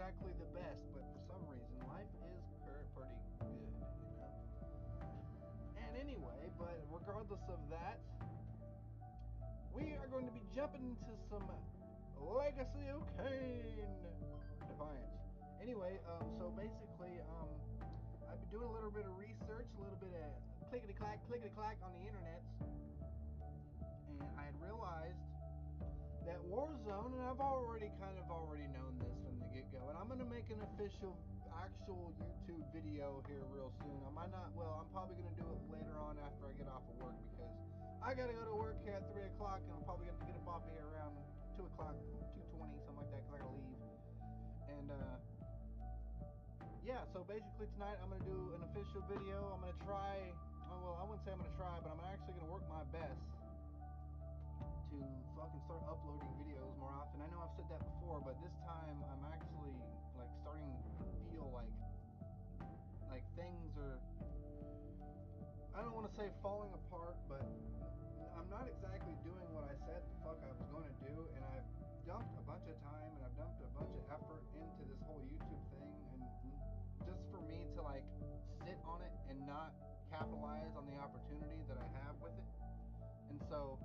exactly the best, but for some reason, life is pretty good, you know? And anyway, but regardless of that, we are going to be jumping into some Legacy of Kain Defiance. Anyway, so basically, I've been doing a little bit of research, a little bit of clickety-clack on the internets, and I had realized that Warzone, and I've already known this from the get-go, and I'm going to make an actual YouTube video here real soon. I might not, well, I'm probably going to do it later on after I get off of work, because I got to go to work here at 3 o'clock, and I'm probably going to get up off of here around 2 o'clock, 2:20, something like that, because I got to leave. And, yeah, so basically tonight I'm going to do an official video. I'm going to try, well, I wouldn't say I'm going to try, but I'm actually going to work my best to fucking start uploading videos more often. I know I've said that before, but this time I'm actually like starting to feel like things are, I don't want to say falling apart, but I'm not exactly doing what I said the fuck I was going to do, and I've dumped a bunch of time and I've dumped a bunch of effort into this whole YouTube thing, and just for me to like sit on it and not capitalize on the opportunity that I have with it. And so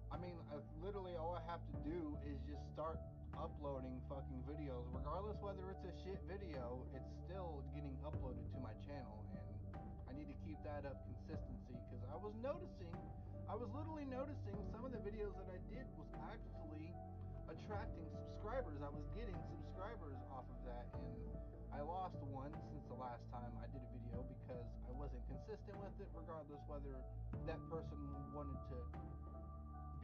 I mean, literally all I have to do is just start uploading fucking videos. Regardless whether it's a shit video, it's still getting uploaded to my channel, and I need to keep that up consistency, because I was literally noticing some of the videos that I did was actually attracting subscribers. I was getting subscribers off of that, and I lost one since the last time I did a video because I wasn't consistent with it, regardless whether that person wanted to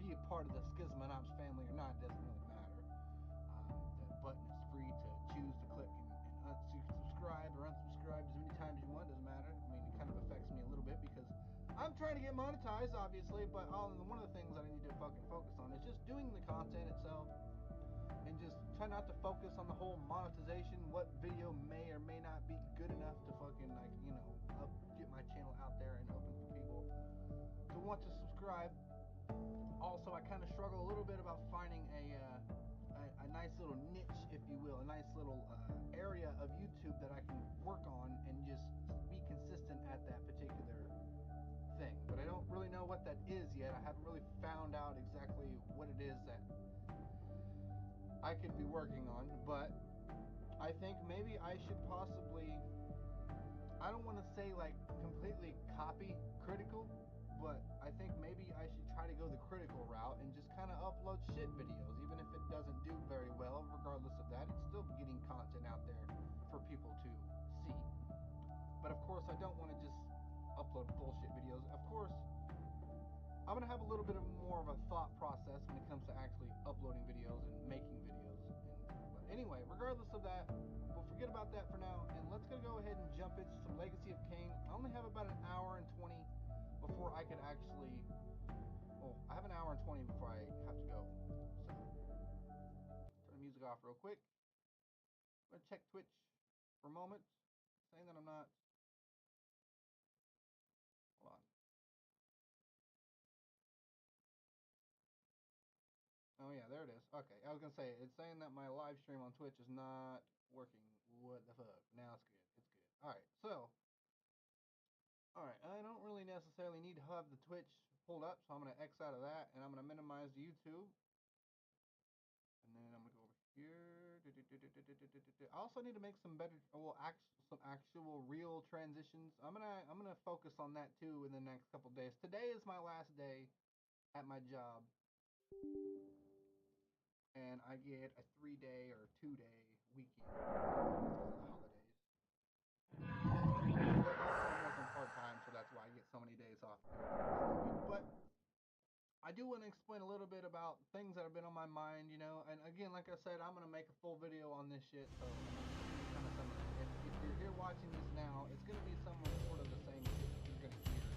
be a part of the Skizamanops family or not. Doesn't really matter. The button is free to choose to click and so you can subscribe or unsubscribe as many times as you want. Doesn't matter. I mean, it kind of affects me a little bit because I'm trying to get monetized, obviously, but one of the things that I need to fucking focus on is just doing the content itself, and just try not to focus on the whole monetization. What video may or may not be good enough to fucking, like, you know, get my channel out there and open for people to want to subscribe. Also, I kind of struggle a little bit about finding a nice little niche, if you will, a nice little area of YouTube that I can work on and just be consistent at that particular thing. But I don't really know what that is yet. I haven't really found out exactly what it is that I could be working on, but I think maybe I should possibly, I don't want to say like completely copy critical, but I think maybe I should try to go the critical route and just kind of upload shit videos, even if it doesn't do very well. Regardless of that, it's still getting content out there for people to see. But of course, I don't want to just upload bullshit videos. Of course, I'm going to have a little bit of more of a thought process when it comes to actually uploading videos and making videos. But anyway, regardless of that, we'll forget about that for now, and let's go ahead and jump into some Legacy of Kain. I only have about an hour and 20 before I could actually, well, I have an hour and 20 before I have to go. So, turn the music off real quick. I'm going to check Twitch for a moment, saying that I'm not, hold on. Oh yeah, there it is. Okay, I was going to say, it's saying that my live stream on Twitch is not working. What the fuck? Now it's good. It's good. Alright, so, alright, I don't really necessarily need to have the Twitch pulled up, so I'm going to X out of that, and I'm going to minimize the YouTube. And then I'm going to go over here. I also need to make some better, well, some actual real transitions. I'm gonna focus on that too in the next couple days. Today is my last day at my job, and I get a 3-day or 2-day weekend because of the holidays. But also I'm working part-time, so that's why I get so many days off But I do want to explain a little bit about things that have been on my mind, you know. And again, like I said, I'm going to make a full video on this shit, so kind of if you're here watching this now, it's going to be somewhat sort of the same shit that you're going to hear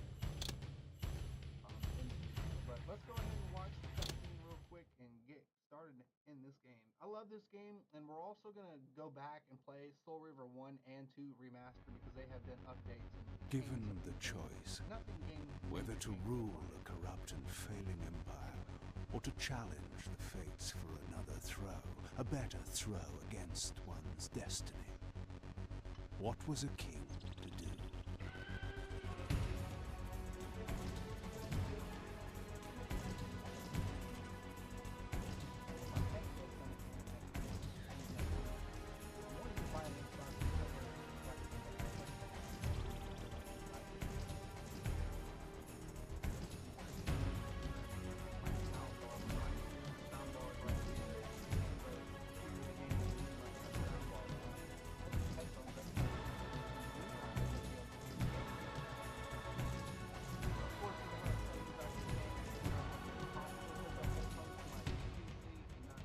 in the video. But let's go ahead and watch the cutscene real quick and get started in this game. I love this game, and we're also going to go back and play Soul River 1 and 2 Remastered because they have done updates. Given the choice, whether to rule a corrupt and failing empire or to challenge the fates for another throw, a better throw against one's destiny. What was a king to do?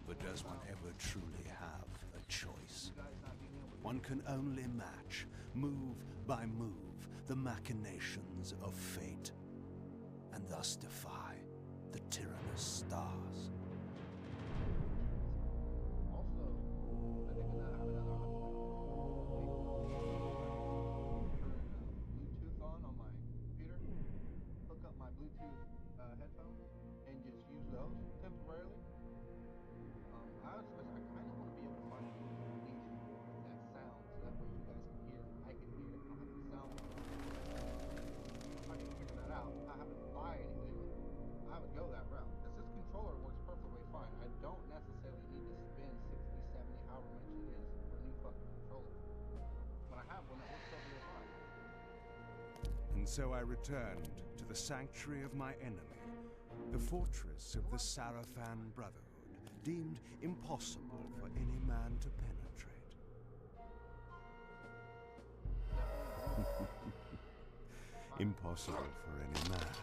But does one ever truly have a choice? One can only match, move by move, the machinations of fate, and thus defy the tyrannous stars. Also, I think I have another Bluetooth on my computer. Hook up my Bluetooth headphones and just use those temporarily. I kind of want to be able to find a niche that sound so that way you guys can hear, I can hear how the sound is. If I can figure that out, I haven't to buy anything, I would go that route. Because this controller works perfectly fine. I don't necessarily need to spend 60, 70, however much it is for a new fucking controller. When I have one that works perfectly fine. And so I returned to the sanctuary of my enemy, the fortress of the Sarafan Brotherhood, deemed impossible for any man to penetrate. Impossible for any man.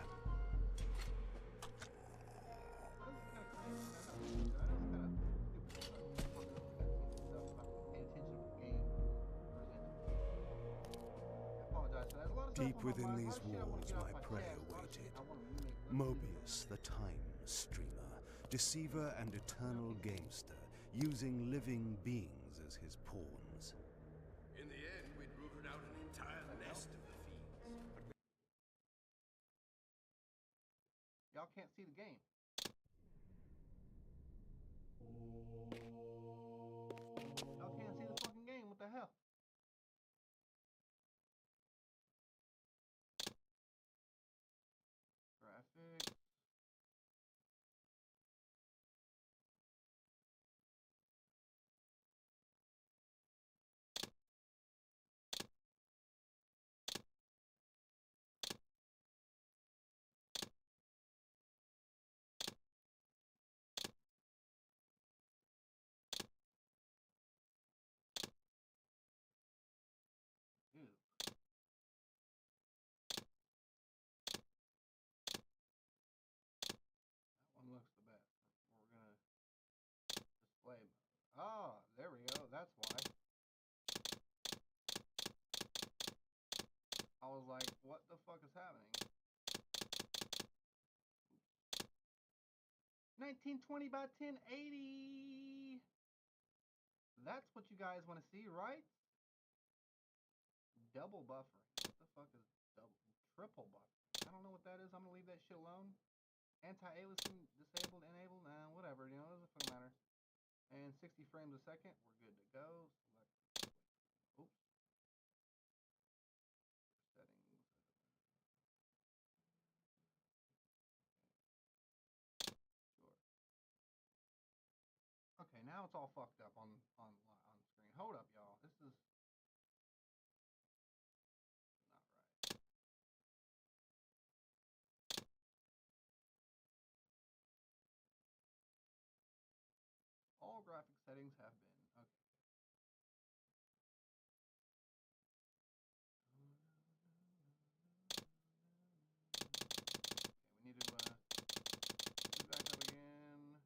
Deep within these walls my prey awaited. Mobius, the time streamer, deceiver and eternal gamester, using living beings as his pawns. In the end, we'd rooted out an entire nest of the fiends. Y'all can't see the game. Y'all can't see the fucking game. What the hell? Graphics. Ew. That one looks the best. We're gonna display mode. Ah, there we go. That's why. I was like, what the fuck is happening? 1920 by 1080. That's what you guys want to see, right? Double buffering. What the fuck is triple buffering? I don't know what that is. I'm gonna leave that shit alone. Anti-aliasing disabled, enabled, nah, whatever, you know, it doesn't fucking matter. And 60 frames a second, we're good to go. Select, oops. Settings. Sure. Okay, now it's all fucked up on screen. Hold up, y'all. This is not right. All graphic settings have been okay. Okay, we need to do back up again.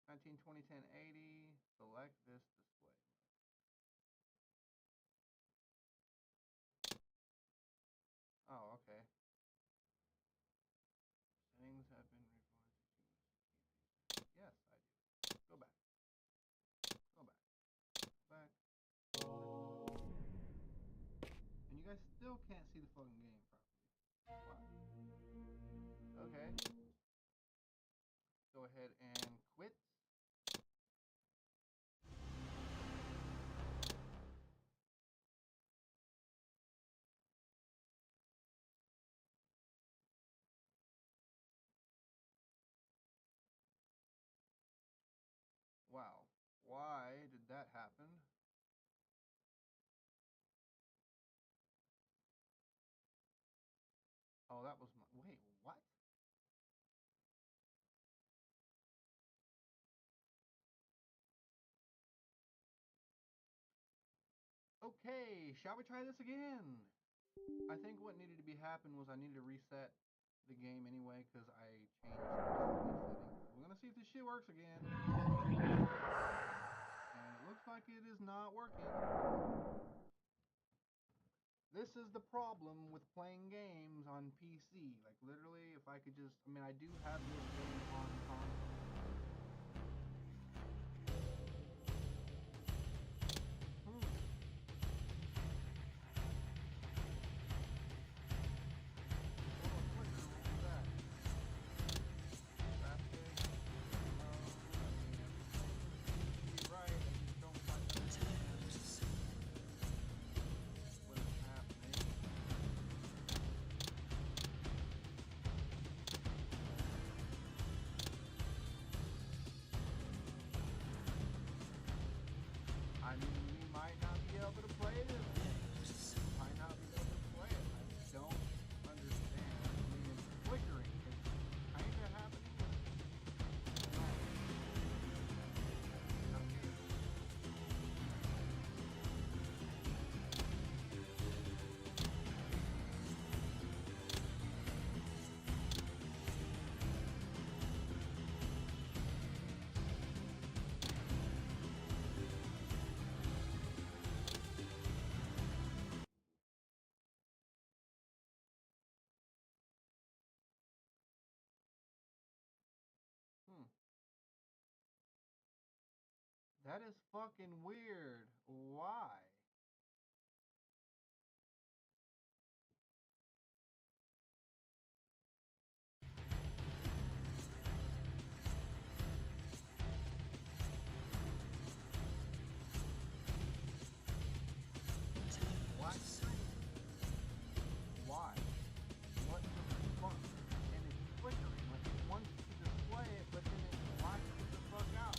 1920 1080. Select this display mode. Oh, okay. Settings have been revised to easy. Yes, I do. Go back. Go back. Go back. And you guys still can't see the fucking game properly. Wow. Okay. ahead and quit. Wow, why did that happen? Oh, that was my, wait, what? Okay, shall we try this again? I think what needed to be happen was I needed to reset the game anyway because I changed the settings. We're gonna see if this shit works again. And it looks like it is not working. This is the problem with playing games on PC. Like literally, if I could just, I mean, I do have this game on console. I mean, we might not be able to play this game. Might not be able to play it. I don't understand. I mean, it's flickering. It's kind of happening. That is fucking weird. Why? What? Why? What the fuck? And it's flickering. Like it wants to display it, but then it blacks it the fuck out.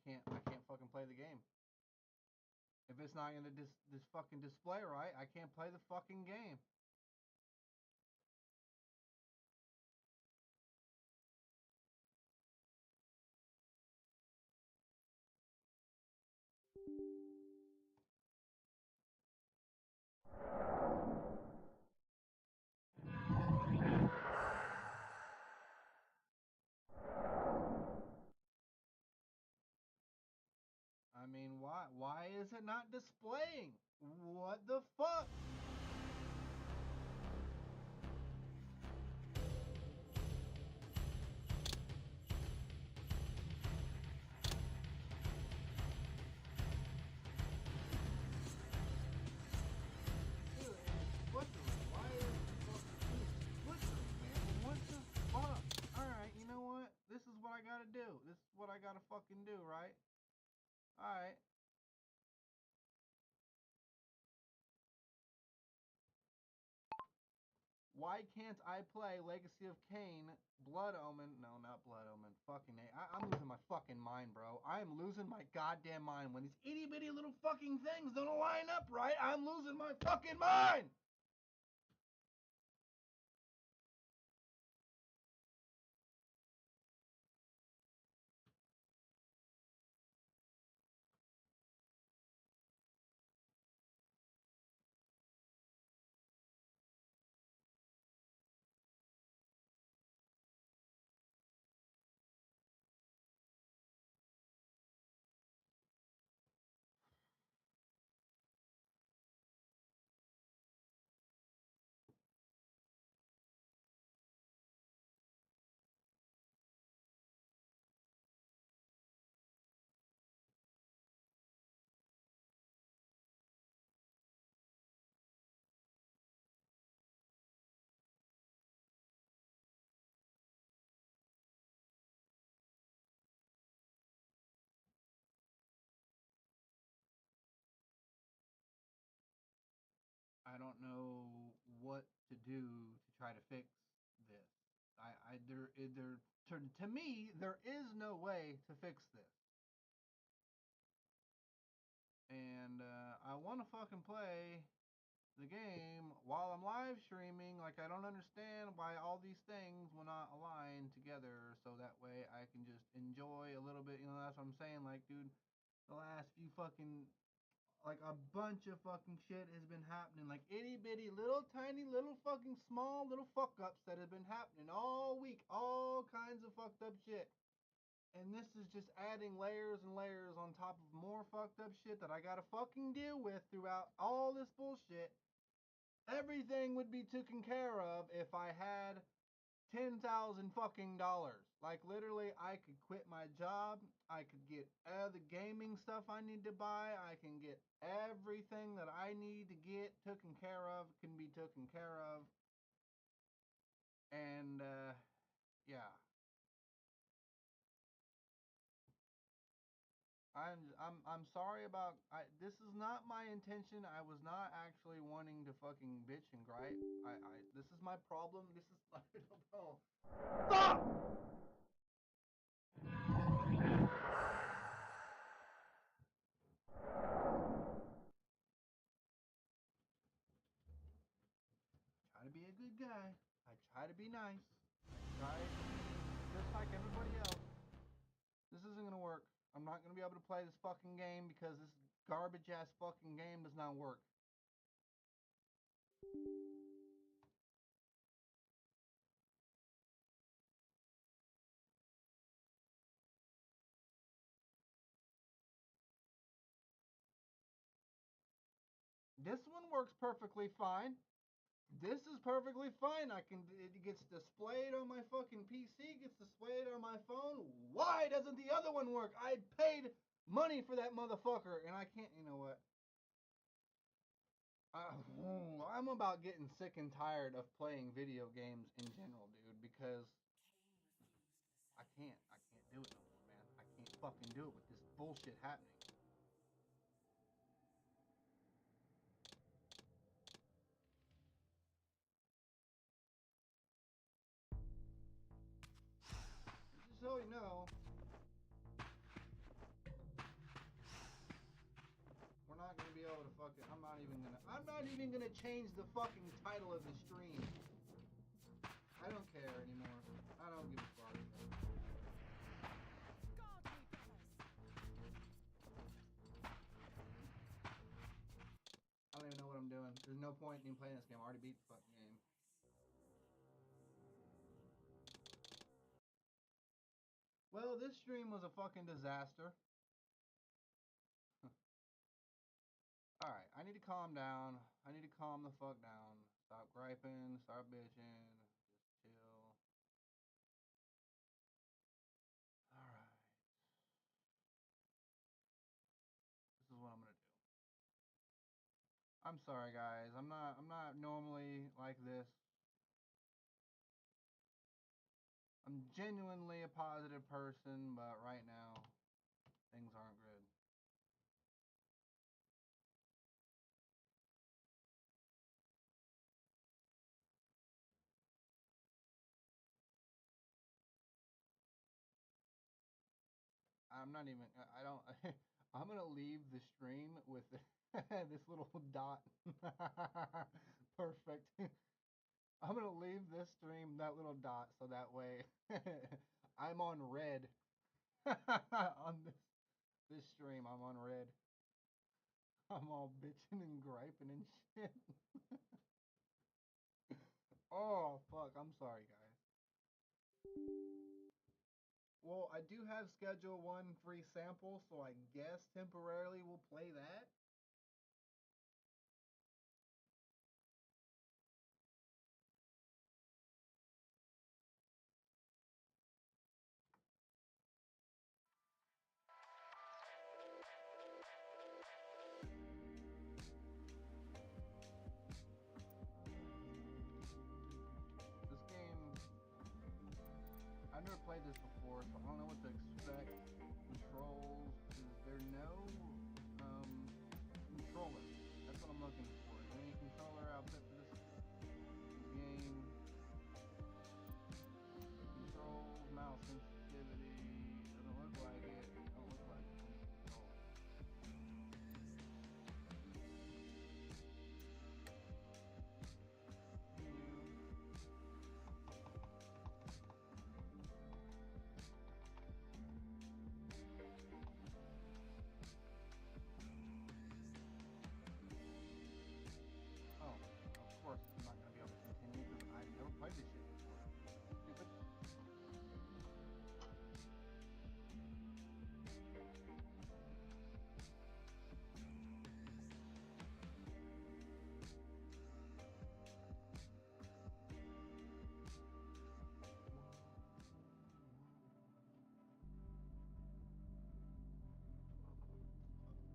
can't fucking play the game. If it's not gonna this fucking display right, I can't play the fucking game. I mean, why is it not displaying? What the fuck? Dude, it's flickering. Why is it fucking flickering, man? What the fuck? Alright, you know what? This is what I gotta do. This is what I gotta fucking do, right? Alright. Why can't I play Legacy of Kain, Blood Omen? No, not Blood Omen. Fucking A. I'm losing my fucking mind, bro. I am losing my goddamn mind. When these itty bitty little fucking things don't line up right, I'm losing my fucking mind! I don't know what to do to try to fix this. To me, there is no way to fix this. And I want to fucking play the game while I'm live streaming. Like, I don't understand why all these things will not align together so that way I can just enjoy a little bit. You know, that's what I'm saying. Like, dude, the last few fucking, like, a bunch of fucking shit has been happening. Like, itty bitty little tiny little fucking small little fuck ups that have been happening all week. All kinds of fucked up shit. And this is just adding layers and layers on top of more fucked up shit that I gotta fucking deal with throughout all this bullshit. Everything would be taken care of if I had 10,000 fucking dollars. Like, literally, I could quit my job. I could get the gaming stuff I need to buy. I can get everything that I need to get taken care of, can be taken care of. And yeah. I'm sorry about this is not my intention. I was not actually wanting to fucking bitch and gripe. This is my problem. This is bro. Stop! Try to be a good guy. I try to be nice. I try to be just like everybody else. This isn't gonna work. I'm not gonna be able to play this fucking game because this garbage ass fucking game does not work. This one works perfectly fine. This is perfectly fine. It gets displayed on my fucking PC, gets displayed on my phone. Why doesn't the other one work? I paid money for that motherfucker and I can't, you know what? I'm about getting sick and tired of playing video games in general, dude, because I can't do it no more, man. I can't fucking do it with this bullshit happening. Just so you know, I'm not even gonna change the fucking title of the stream. I don't care anymore. I don't give a fuck. I don't even know what I'm doing. There's no point in playing this game. I already beat the fucking game. Well, this stream was a fucking disaster. Alright, I need to calm down. I need to calm the fuck down. Stop griping, stop bitching. Just chill. Alright. This is what I'm gonna do. I'm sorry guys. I'm not normally like this. I'm genuinely a positive person, but right now things aren't good. I'm not even, I don't, I'm gonna leave the stream with this little dot. Perfect. I'm gonna leave this stream that little dot so that way I'm on red. On this stream, I'm on red. I'm all bitching and griping and shit. Oh, fuck, I'm sorry, guys. Well, I do have Schedule 1 free sample, so I guess temporarily we'll play that. This game, I've never played this before, so I don't know what to expect. Controls, is there no controller? That's what I'm looking for. Is there any controller outfit for this game? Controls, mouse sensitivity, doesn't look like it. Don't look like it. Controller. Oh, of course I'm not gonna be able to continue because I've never played this shit before. Stupid.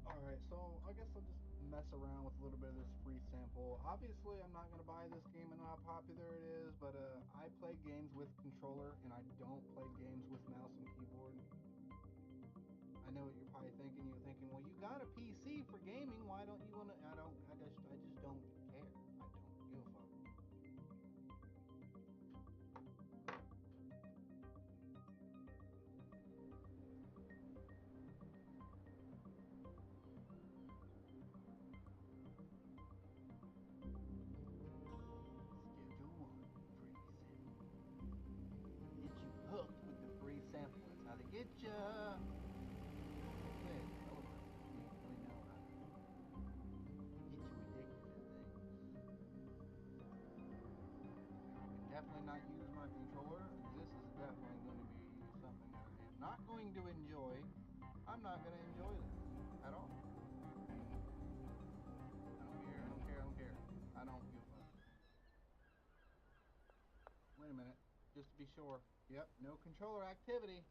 Alright, so I guess I'll just mess around with a little bit of this free sample. Obviously, I'm not going to buy this game. I know how popular it is, but I play games with controller, and I don't play games with mouse and keyboard. I know what you're probably thinking. You're thinking, well, you got a PC for gaming. Why don't you want to? I just don't care. I don't give a fuck. Schedule 1 free sample. Get you hooked with the free sample. That's how they get you. Okay, oh, you really know how to get you addicted to things. I can definitely not use my controller. This is definitely going to be something that I am not going to enjoy. I'm not going to enjoy this at all. I don't care, I don't care, I don't care. I don't give a fuck. Wait a minute, just to be sure. Yep, no controller activity.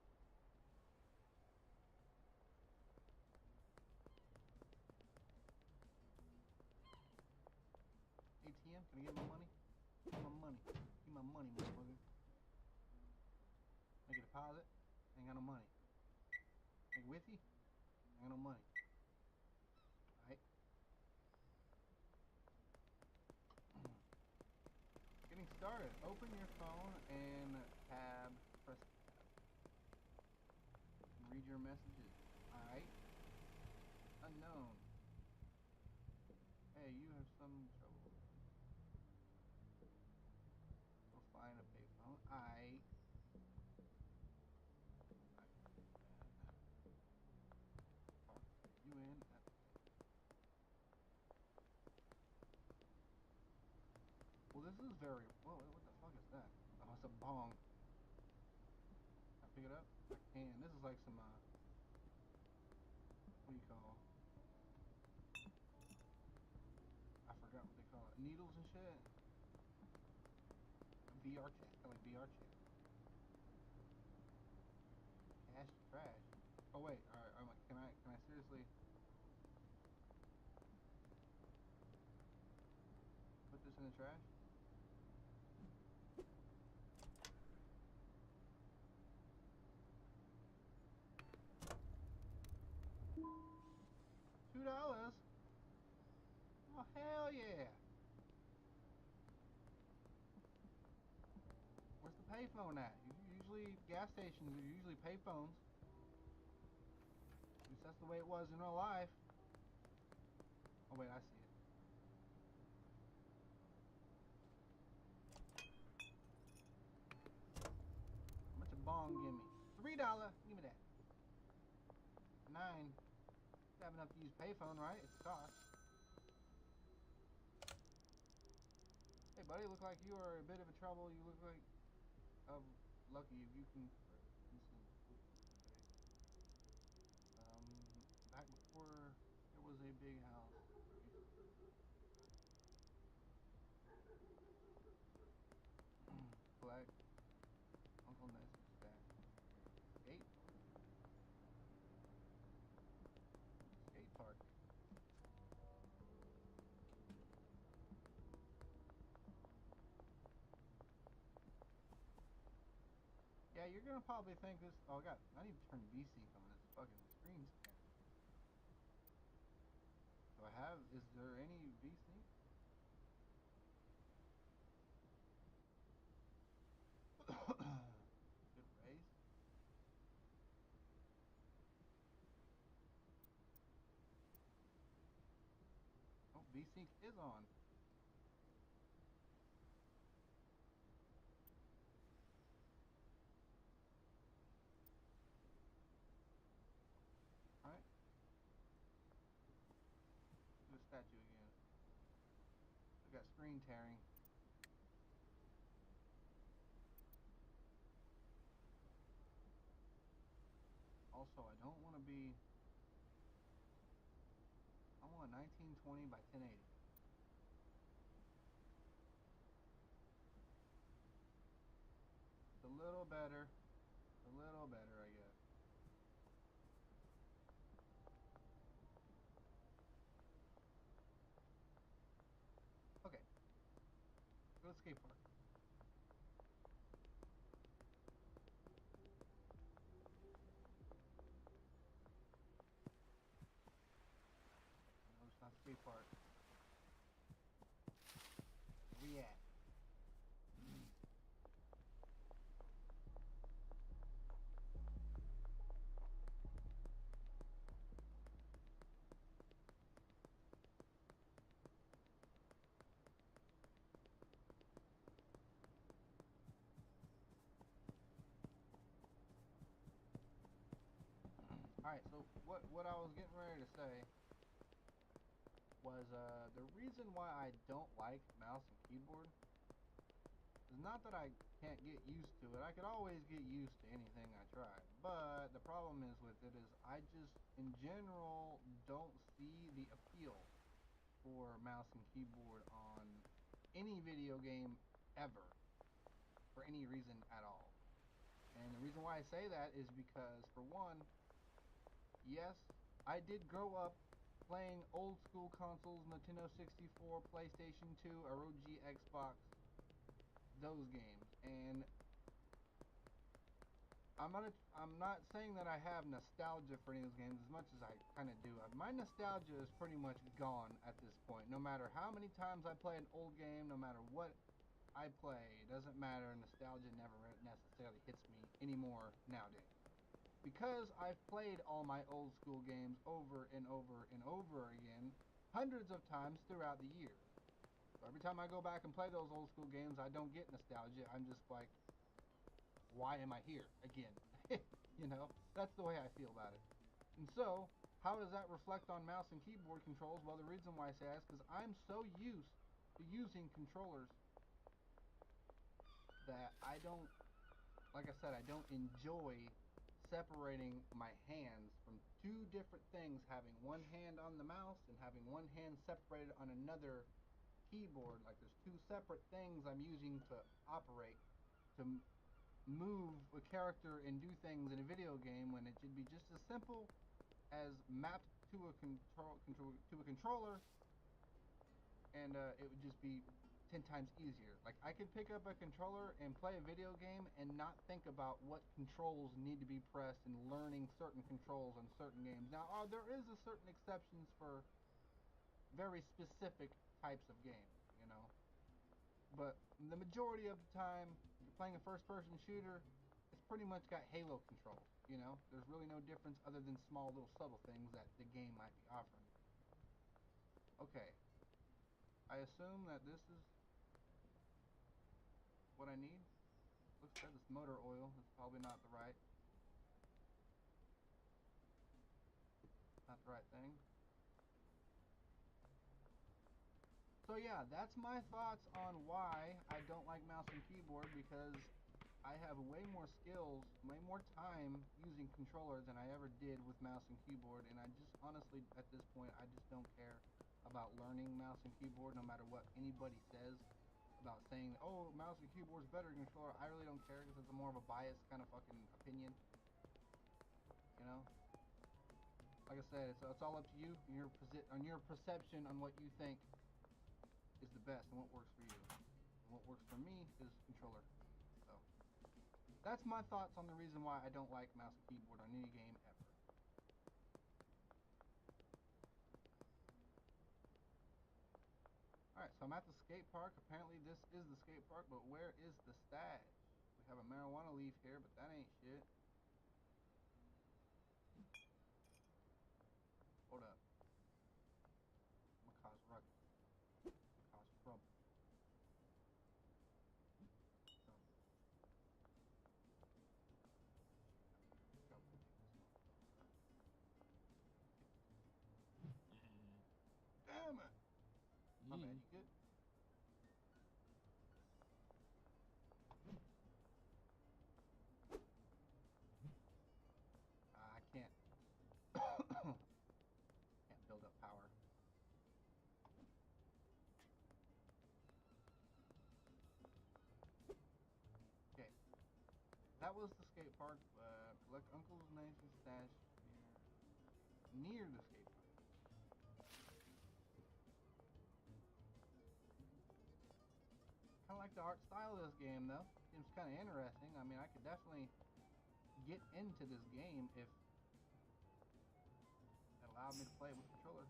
ATM, can I get my money? Give my money. Give my money, motherfucker. Make a deposit. Ain't got no money. Make it with you. Ain't got no money. Alright. Getting started. Open your phone and tab. Press tab. And read your messages. Alright. Unknown. Hey, you have very... Whoa, what the fuck is that? Oh, it's a bong. Can I pick it up? I can. This is like some, what do you call... I forgot what they call it. Needles and shit? VR chat. I like VR chat. Cash trash. Oh wait, alright, I'm like, can I seriously put this in the trash? $2? Oh hell yeah! Where's the payphone at? Usually gas stations are usually payphones. At least that's the way it was in real life. Oh wait, I see it. How much a bong give me? $3. Give me that. 9. You have enough to use payphone, right? It's a cost. Hey buddy, look like you are a bit of a trouble. You look like lucky if you can. Back before there was a big house. Black Uncle Ness stack. Skate park. Yeah, you're gonna probably think this. Oh god, I need to turn VSync on. This fucking screen's down. Do I have? Is there any VSync? Good raise. Oh, VSync is on. Alright. Do a statue again. I got screen tearing. Also, I don't want to be... I want 1920 by 1080. It's a little better. A little better, I guess. Okay. Go to the skate park. No, it's not skate park. Where we at? Alright, so what I was getting ready to say was the reason why I don't like mouse and keyboard is not that I can't get used to it. I could always get used to anything I try. But the problem is with it is I just in general don't see the appeal for mouse and keyboard on any video game ever for any reason at all. And the reason why I say that is because for one, yes, I did grow up playing old school consoles, Nintendo 64, PlayStation 2, ROG, Xbox, those games. And I'm not saying that I have nostalgia for any of those games as much as I kind of do. My nostalgia is pretty much gone at this point. No matter how many times I play an old game, no matter what I play, it doesn't matter. Nostalgia never necessarily hits me anymore nowadays. Because I've played all my old school games over and over and over again, hundreds of times throughout the years. So every time I go back and play those old school games, I don't get nostalgia. I'm just like, why am I here again? You know, that's the way I feel about it. And so, how does that reflect on mouse and keyboard controls? Well, the reason why I say that is because I'm so used to using controllers that I don't, like I said, I don't enjoy separating my hands from two different things, having one hand on the mouse and having one hand separated on another keyboard. Like there's two separate things I'm using to operate, to move a character and do things in a video game, when it should be just as simple as mapped to a controller, and it would just be 10 times easier. Like I could pick up a controller and play a video game and not think about what controls need to be pressed and learning certain controls on certain games. Now, there is a certain exceptions for very specific types of games, you know. But the majority of the time, if you're playing a first-person shooter, it's pretty much got Halo controls, you know. There's really no difference other than small little subtle things that the game might be offering. Okay. I assume that this is what I need. Looks like this motor oil. It's probably not the right thing. So yeah, that's my thoughts on why I don't like mouse and keyboard, because I have way more skills, way more time using controller than I ever did with mouse and keyboard, and I just honestly, at this point, I just don't care about learning mouse and keyboard, no matter what anybody says about saying, oh, mouse and keyboard's better than controller. I really don't care, because it's more of a biased kind of fucking opinion, you know? Like I said, it's all up to you, on your perception on what you think is the best and what works for you. And what works for me is controller. So that's my thoughts on the reason why I don't like mouse and keyboard on any game ever. Alright, so I'm at the skate park. Apparently this is the skate park, but where is the stash? We have a marijuana leaf here, but that ain't shit. Hold up. I'm gonna cause ruckus. I'm gonna cause trouble. Damn it! My bad, you good? I can't. Can't build up power. Okay. That was the skate park. Collect Uncle's Nancy's stash near the skate park. Kind of like the art style of this game, though. Seems kind of interesting. I mean, I could definitely get into this game if it allowed me to play it with a controller.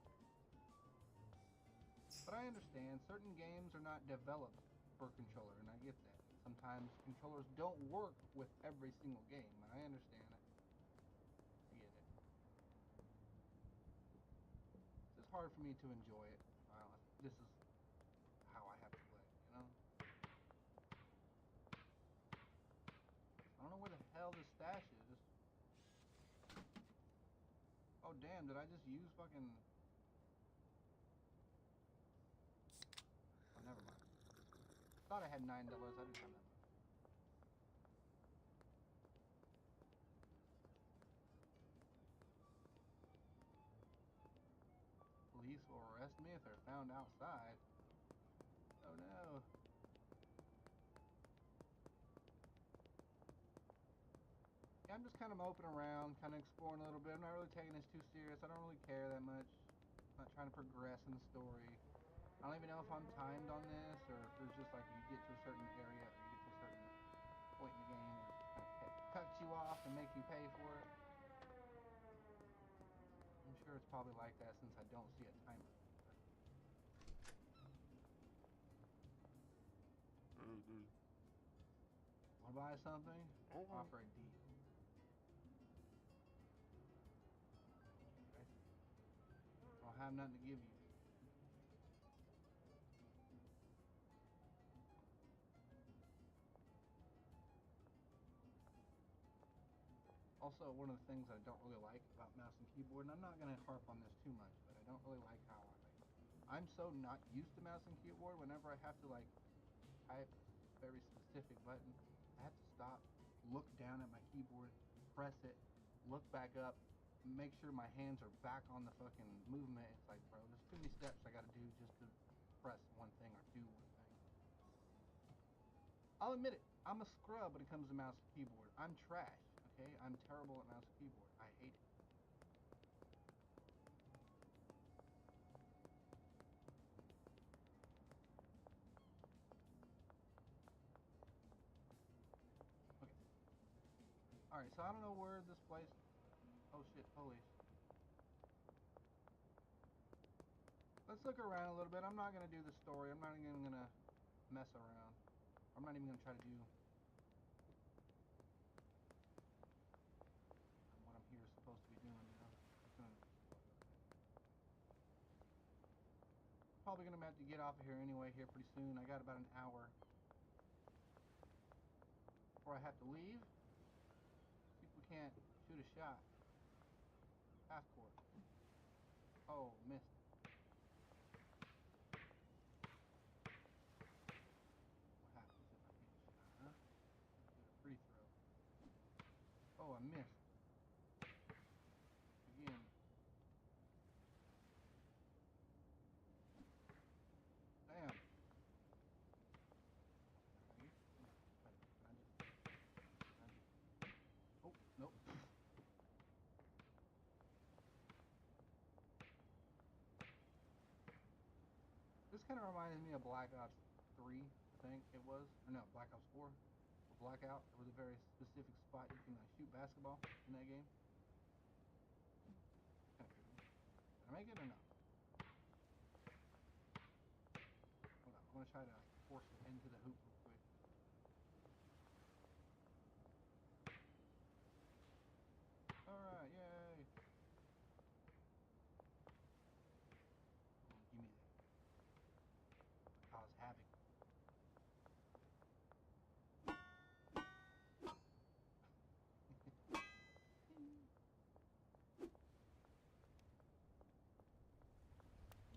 But I understand certain games are not developed for a controller, and I get that. Sometimes controllers don't work with every single game, and I understand it. I get it. It's hard for me to enjoy it. This is how I have to play, you know? I don't know where the hell this stash is. Oh damn, did I just use fucking... Oh, never mind. Thought I had $9, I didn't have that much. Police will arrest me if they're found outside. Oh no. Yeah, I'm just kind of moping around, kind of exploring a little bit. I'm not really taking this too serious. I don't really care that much. I'm not trying to progress in the story. I don't even know if I'm timed on this, or if there's just like you get to a certain area, or you get to a certain point in the game where it kind of cuts you off and makes you pay for it. I'm sure it's probably like that since I don't see a timer. Want to buy something? Offer a deal. Okay. I don't have nothing to give you. Also, one of the things I don't really like about mouse and keyboard, and I'm not going to harp on this too much, but I don't really like how I'm so not used to mouse and keyboard whenever I have to like type very specific specific button. I have to stop, look down at my keyboard, press it, look back up, make sure my hands are back on the fucking movement. It's like, bro, there's too many steps I gotta do just to press one thing or do one thing. I'll admit it, I'm a scrub when it comes to mouse and keyboard. I'm trash, okay? I'm terrible at mouse and keyboard. I hate it. Okay. Alright, so I don't know where this place... Oh shit, police. Let's look around a little bit. I'm not going to do the story. I'm not even going to mess around. I'm not even going to try to do what I'm here supposed to be doing, you know. Probably going to have to get off of here anyway here pretty soon. I got about an hour before I have to leave. See if we can't shoot a shot. Half court. Oh, missed. What happens if I get a shot, huh? Get a free throw. Oh, I missed. Again. Damn. Oh, nope. This kind of reminds me of Black Ops 3, I think it was. Or no, Black Ops 4. Or Blackout. There was a very specific spot you can shoot basketball in that game. Did I make it or no? Hold on, I'm going to try to force it into the hoop real quick. Alright, yay! Give me that. Cause havoc.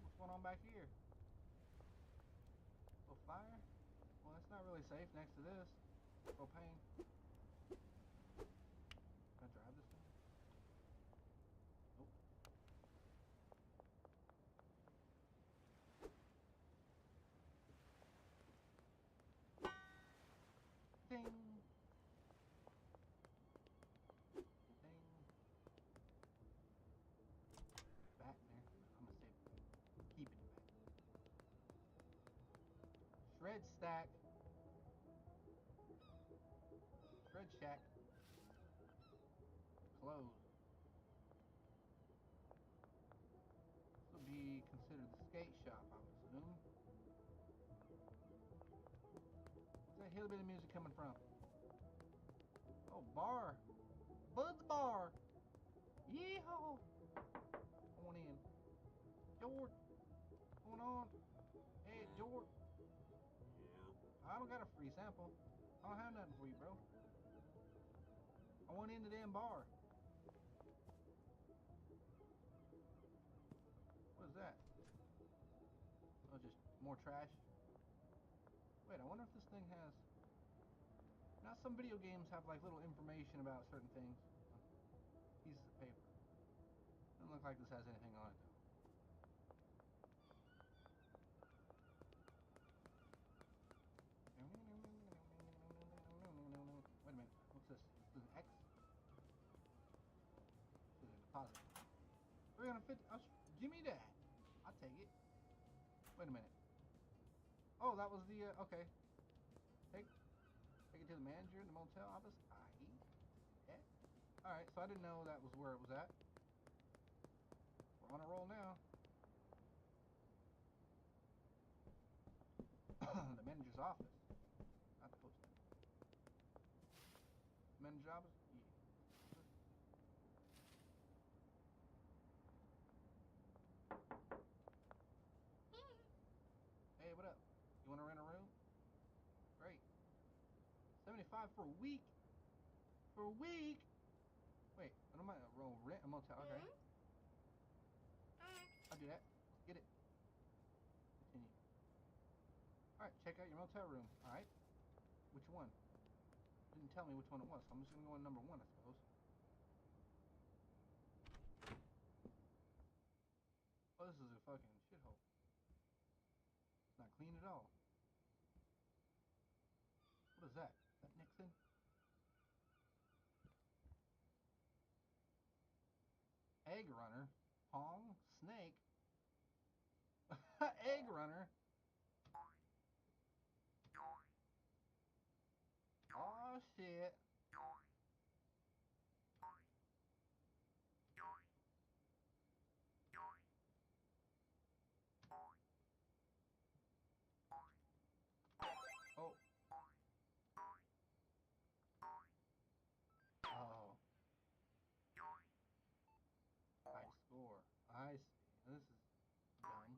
What's going on back here? Oh, fire? Well, that's not really safe next to this. Propane. Can I drive this one? Nope. Ding! Ding! Back there. I'm gonna save it. Keep it back. Shred stack. Shred shack. Closed. This would be considered the skate shop, I would assume. Where's that hillbilly music coming from? Oh, bar. Bud's bar. Yeehaw. Going in. George. What's going on? Hey, George. Yeah. I don't got a free sample. I don't have nothing for you, bro. I went in the damn bar. What is that? Oh, just more trash. Wait, I wonder if this thing has... Now, some video games have like little information about certain things. Pieces of paper. Doesn't look like this has anything on it though. Wait a minute. What's this? This is an X? This is a deposit. 350. Give me that. I'll take it. Wait a minute. Oh, that was the okay. Take it to the manager in the motel office. Yeah. All right. So I didn't know that was where it was at. We're on a roll now. The manager's office. Not the hotel. Manager's office? Yeah. Hey, what up? You want to rent a room? Great. 75 for a week? For a week? Wait, I don't mind rent a motel. Okay. I'll do that. Get it. Continue. Alright, check out your motel room. Alright. Which one? Didn't tell me which one it was, so I'm just gonna go in number 1, I suppose. Oh, this is a fucking shithole. It's not clean at all. What is that? Is that Nixon? Egg runner? Pong? Snake? Egg runner? Oh shit. Oh. Oh. High score. I see. This is dumb.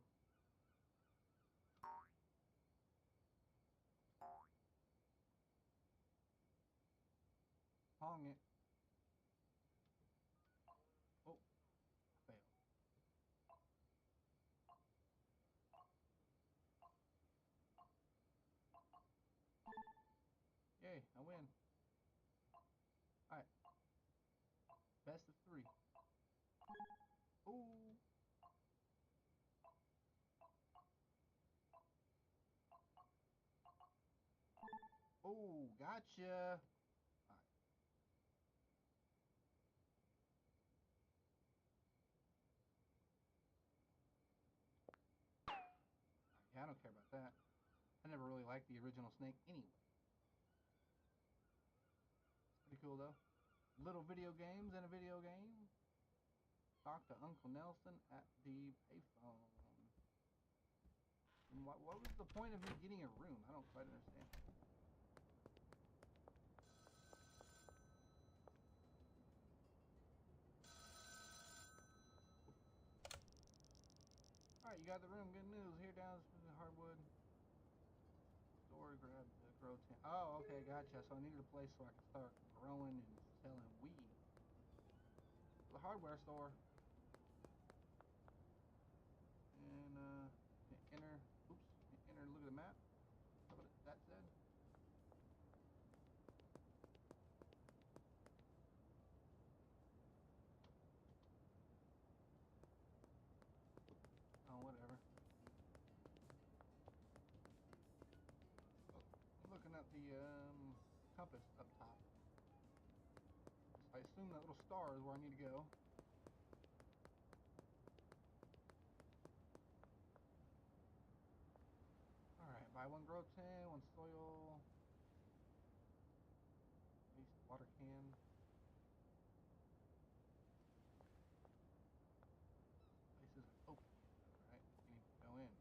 Pong it. Oh. Fail. Yay, I win. Alright. Best of 3. Ooh. Oh, gotcha. Alright. Yeah, I don't care about that. I never really liked the original Snake anyway. It's pretty cool though. Little video games in a video game. Talk to Uncle Nelson at the payphone. And what was the point of me getting a room? I don't quite understand. Alright, you got the room. Good news. Here down the hardwood store. Grab the grow tent. Oh, okay, gotcha. So I needed a place so I could start growing and selling weed. The hardware store. And enter. Oops. Enter. Look at the map. That's what that said. Oh, whatever. Oh, I'm looking at the compass up top. I assume that little star is where I need to go. Alright, buy 1 grow tin, 1 soil, waste water can. Place isn't open yet, alright? Can't even go in.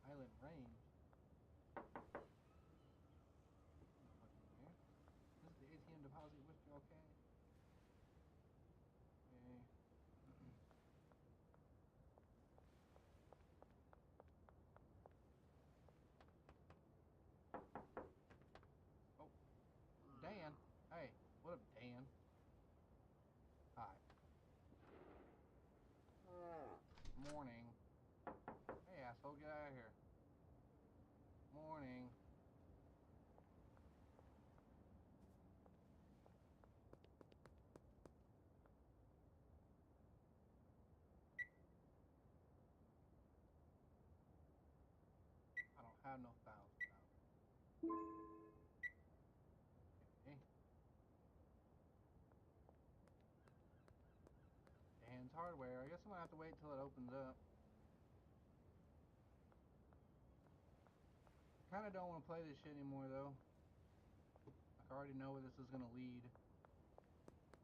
Island range. This is the ATM deposit withdrawal cash. Okay. Oh, Dan. Hey, what up, Dan? Hi. Morning. Hey, asshole, get out of here. Morning. I don't have no $1,000. Okay. Dan's Hardware. I guess I'm gonna have to wait till it opens up. Kinda don't want to play this shit anymore though. Like, I already know where this is gonna lead.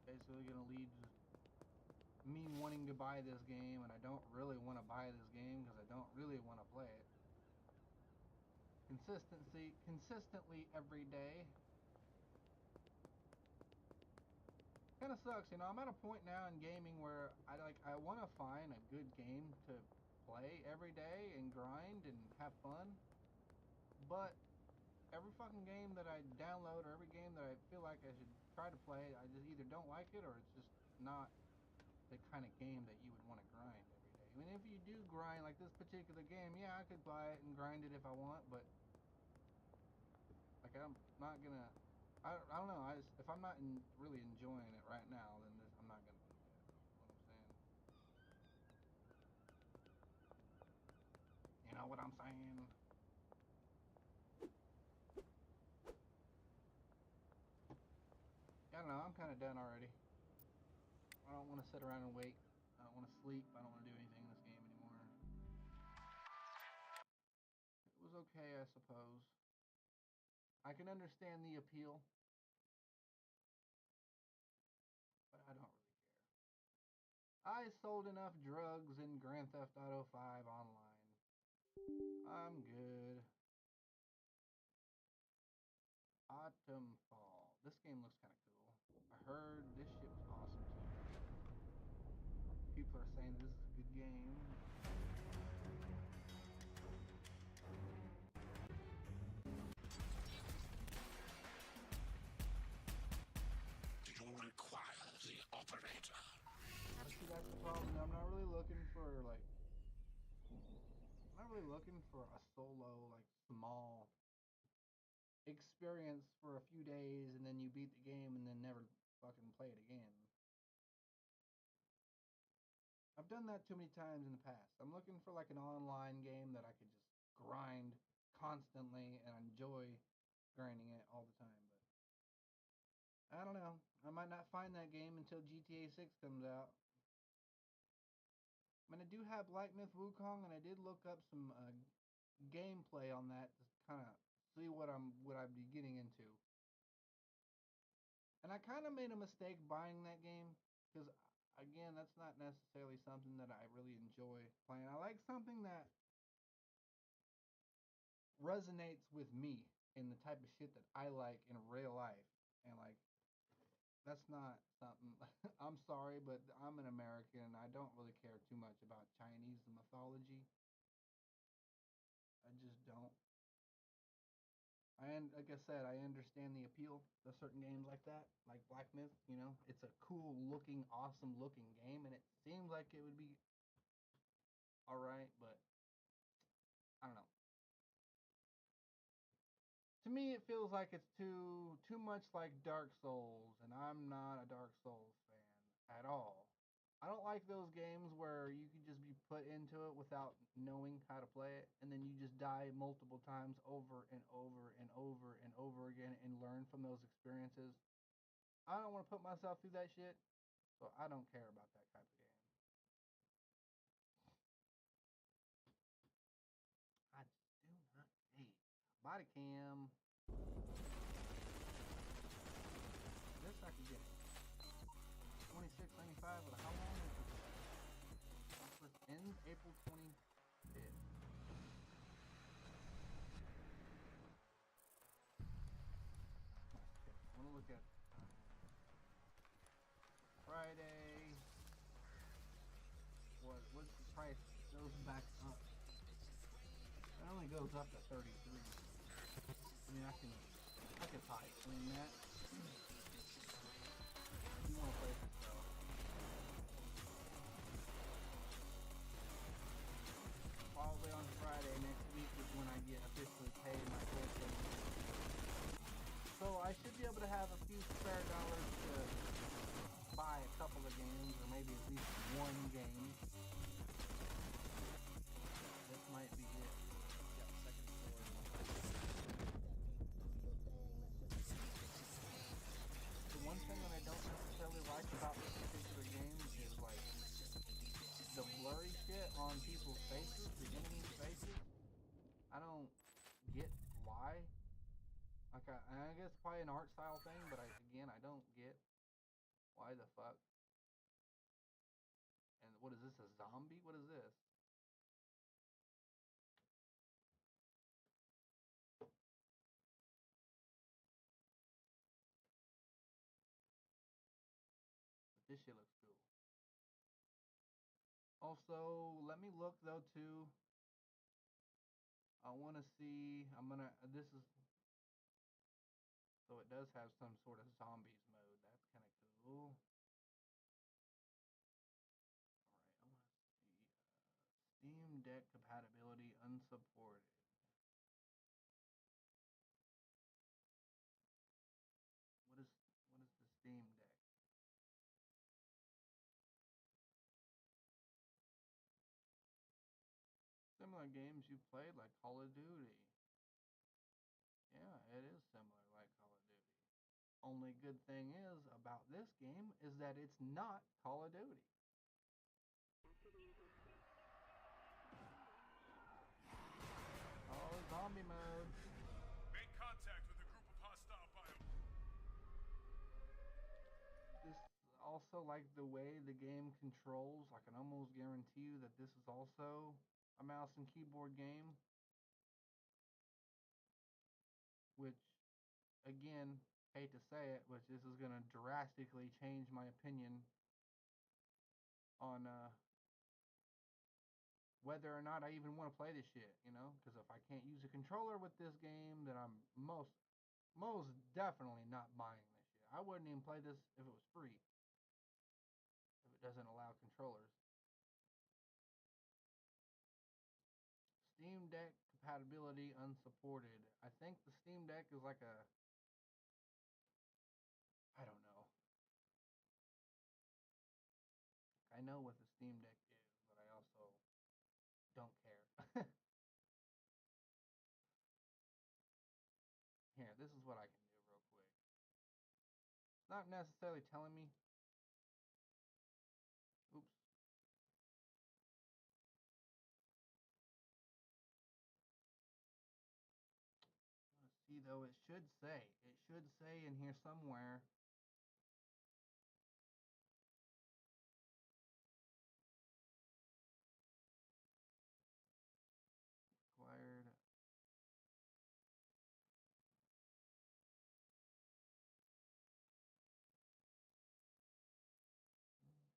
Basically gonna lead to me wanting to buy this game, and I don't really want to buy this game because I don't really want to play it consistently every day. Kind of sucks, you know. I'm at a point now in gaming where I want to find a good game to play every day and grind and have fun, but every fucking game that I download or every game that I feel like I should try to play, I just either don't like it or it's just not the kind of game that you would want to grind every day. I mean, if you do grind like this particular game, yeah, I could buy it and grind it if I want, but Like I'm not gonna. I don't know. If I'm not really enjoying it right now, then I'm not gonna do that. You know what I'm saying? I don't know. I'm kind of done already. I don't want to sit around and wait. I don't want to sleep. I don't want to do anything in this game anymore. It was okay, I suppose. I can understand the appeal, but I don't really care. I sold enough drugs in Grand Theft Auto 5 online. I'm good. Autumn Fall. This game looks kind of cool. I heard this shit was awesome too. People are saying this is a good game. Do you require the operator? See, that's the problem. I'm not really looking for like. I'm not really looking for a solo, like small experience for a few days and then you beat the game and then never fucking play it again. I've done that too many times in the past. I'm looking for like an online game that I could just grind constantly and enjoy grinding it all the time. But I don't know. I might not find that game until GTA 6 comes out. I mean, I do have Black Myth Wukong, and I did look up some gameplay on that to kind of see what I'd be getting into. And I kind of made a mistake buying that game because, again, that's not necessarily something that I really enjoy playing. I like something that resonates with me in the type of shit that I like in real life. And, like, that's not something. I'm sorry, but I'm an American and I don't really care too much about Chinese mythology. I just don't. And like I said, I understand the appeal to certain games like that, like Black Myth. You know, it's a cool looking, awesome looking game, and it seems like it would be all right, but I don't know. To me, it feels like it's too much like Dark Souls, and I'm not a Dark Souls fan at all. I don't like those games where you can just be put into it without knowing how to play it, and then you just die multiple times over and over and over and over again and learn from those experiences. I don't want to put myself through that shit, so I don't care about that type of game. I just do not. Hey, body cam. This I can get it. $26.95, but how long is this? This ends April 25th. Okay, I want to look at Friday. What's the price? It goes back up. It only goes up to 33. I mean, I can probably clean that. If you want to play this though. Probably on Friday next week is when I get officially paid my PlayStation. So I should be able to have a few spare dollars to buy a couple of games, or maybe at least one game. This might be it. Yeah, second floor. The one thing that I don't necessarily like about this particular game is like the blurry shit on people's faces, the enemies' faces. I don't get why. Like I guess it's probably an art style thing, but I don't get why the fuck. And what is this? A zombie? What is this? But this shit looks cool. Also, let me look though too. I want to see. I'm gonna. This is. So it does have some sort of zombies mode. That's kind of cool. All right. I want to see. Steam Deck compatibility unsupported. games you played like Call of Duty. Yeah, it is similar like Call of Duty. Only good thing is about this game is that it's not Call of Duty. Oh, zombie mode. Make contact with a group of hostile bio. This also, like the way the game controls, I can almost guarantee you that this is also a mouse and keyboard game. Which, again, hate to say it, which this is gonna drastically change my opinion on whether or not I even want to play this shit, you know? Because if I can't use a controller with this game, then I'm most definitely not buying this shit. I wouldn't even play this if it was free. If it doesn't allow controllers. Steam Deck compatibility unsupported. I think the Steam Deck is like a, I don't know. I know what the Steam Deck is, but I also don't care. Here, this is what I can do real quick. It's not necessarily telling me. Oops. Let's see though, it should say. It should say in here somewhere. Required. Publisher,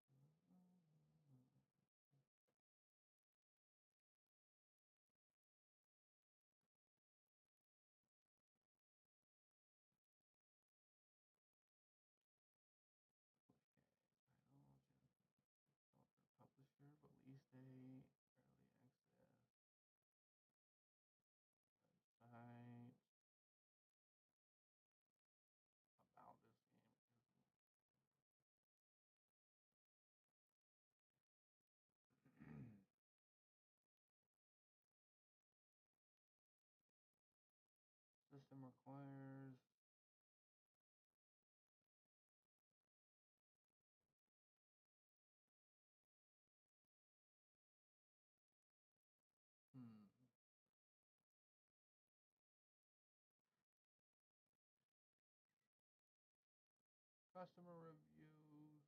release date, early access, website, about this game. System requires. Customer reviews.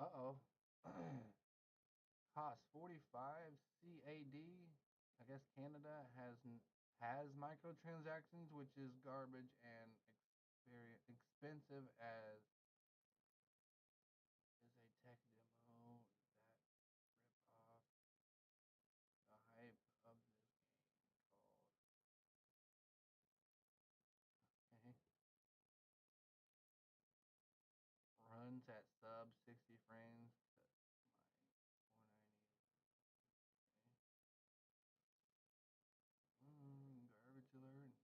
Uh-oh. Cost 45 CAD. I guess Canada has microtransactions, which is garbage and expensive as is a tech demo. Is that rip off the hype of this game called? Okay. Runs at sub 60 frames. My 490. Garbage alert.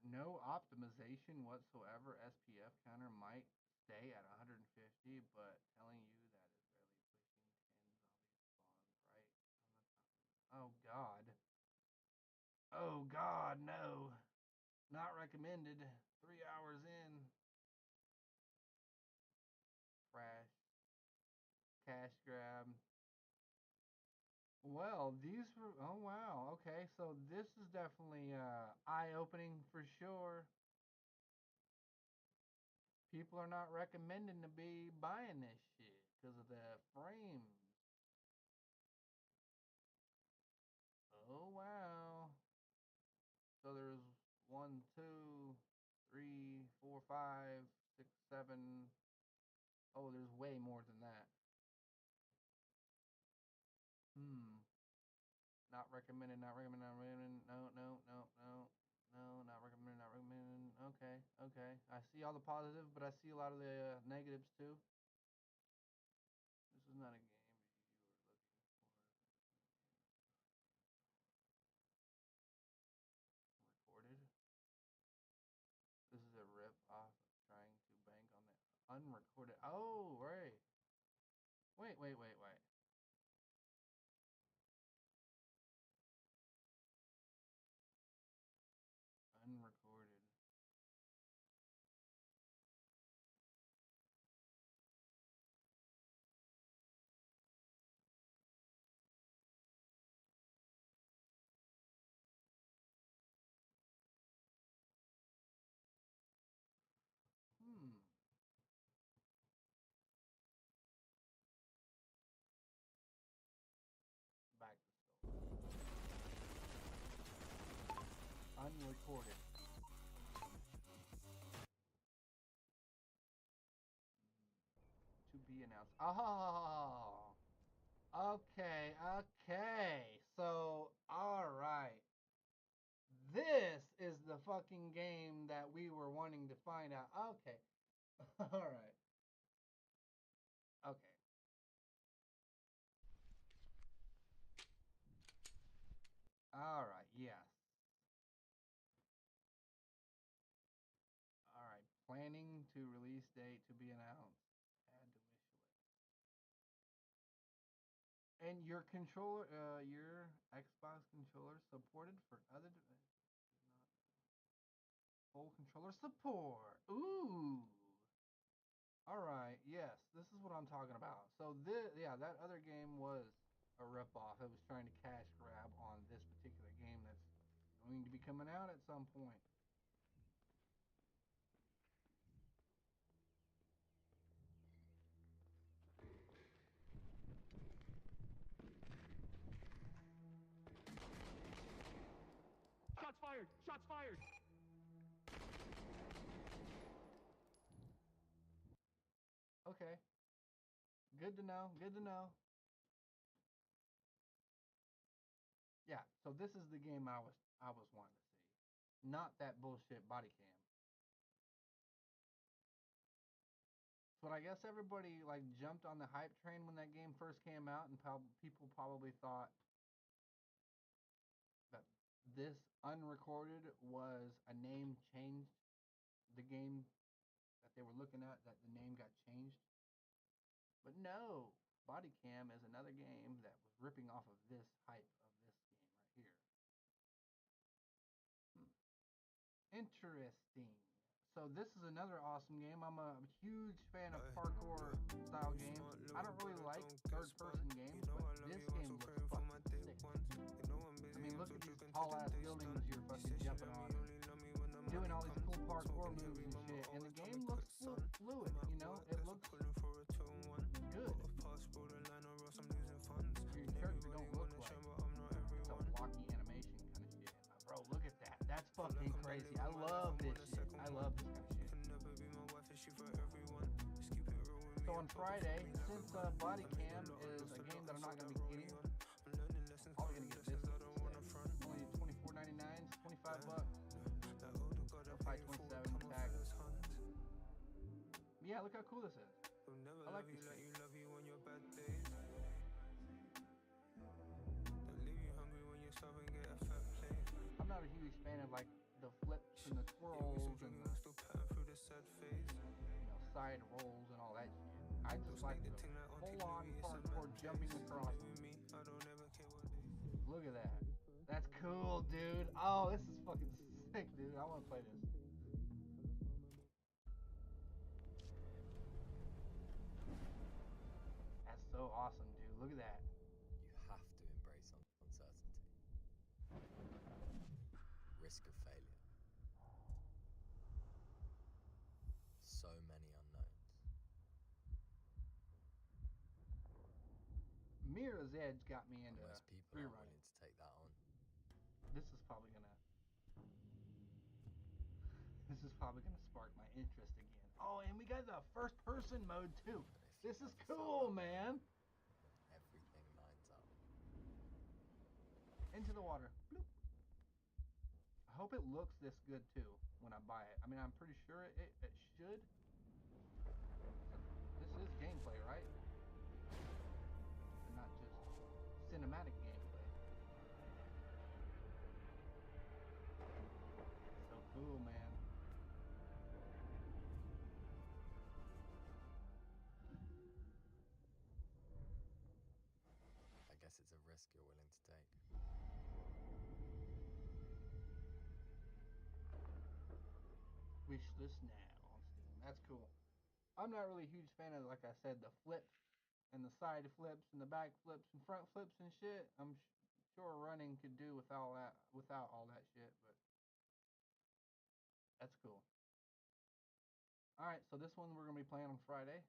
No optimization whatsoever. SPF counter might stay at 150, but telling you that is barely pushing 10 zombie spawns right on the top. Oh god. Oh god, no. Not recommended. 3 hours in. Crash. Cash grab. Well, these were, oh wow, okay, so this is definitely eye-opening for sure. People are not recommending to be buying this shit because of the frames. Oh wow. So there's 1, 2, 3, 4, 5, 6, 7. Oh, there's way more than that. Not recommended, not recommended, not recommended. No, no, no, no, No, not recommended, not recommended. Okay, okay. I see all the positive, but I see a lot of the negatives too. This is not a game you were looking for. Recorded. This is a rip off trying to bank on the unrecorded. Oh, right. Wait. Unrecorded. Back to story. Unrecorded. To be announced. Oh. Okay. So, alright. This is the fucking game that we were wanting to find out. Okay. Alright. Okay. Alright, yes. Alright. Planning to release date to be announced. Add to wish list. And your controller, your Xbox controller supported for other devices. Full controller support. Ooh. All right. Yes, this is what I'm talking about. So that other game was a ripoff. It was trying to cash grab on this particular game that's going to be coming out at some point. Shots fired! Shots fired! Okay. Good to know. Good to know. Yeah. So this is the game I was wanting to see, not that bullshit body cam. But I guess everybody like jumped on the hype train when that game first came out, and people probably thought that this unrecorded was a name changed. The game that they were looking at, that the name got changed. But no, Body Cam is another game that was ripping off of this hype of this game right here. Interesting. So this is another awesome game. I'm a huge fan of parkour style games. I don't really like third-person games, but this game looks fucking sick. I mean, look at these tall-ass buildings you're fucking jumping on, and doing all these cool parkour moves and shit. And the game looks fluid, you know? It looks good. Your character don't look like some blocky animation kind of shit. Bro, look at that. That's fucking crazy. I love this shit. I love this kind of shit. So on Friday, since Body Cam is a game that I'm not going to be getting, I'm probably going to get this instead. Only $24.99, $25. Probably 27 tag. Yeah, look how cool this is. I like these things. I'm not a huge fan of like the flips and the twirls and the side rolls and all that shit. I just like the full-on parkour jumping across. Look at that. That's cool, dude. Oh, this is fucking sick, dude. I want to play this. That's so awesome, dude. Look at that. You have to embrace uncertainty. Risk of failure. So many unknowns. Mirror's Edge got me into Most people free aren't running. willing to take that on. This is probably gonna spark my interest again. Oh, and we got the first person mode too. This is cool, man. Everything lines up. Into the water. Bloop. I hope it looks this good too when I buy it. I mean, I'm pretty sure it should. This is gameplay, right? And not just cinematic gameplay. So cool, man. I guess it's a risk you're willing to take. Wish list now on Steam. That's cool. I'm not really a huge fan of, like I said, the flip and the side flips and the back flips and front flips and shit. I'm sure running could do without all that shit, but that's cool. All right, so this one we're gonna be playing on Friday.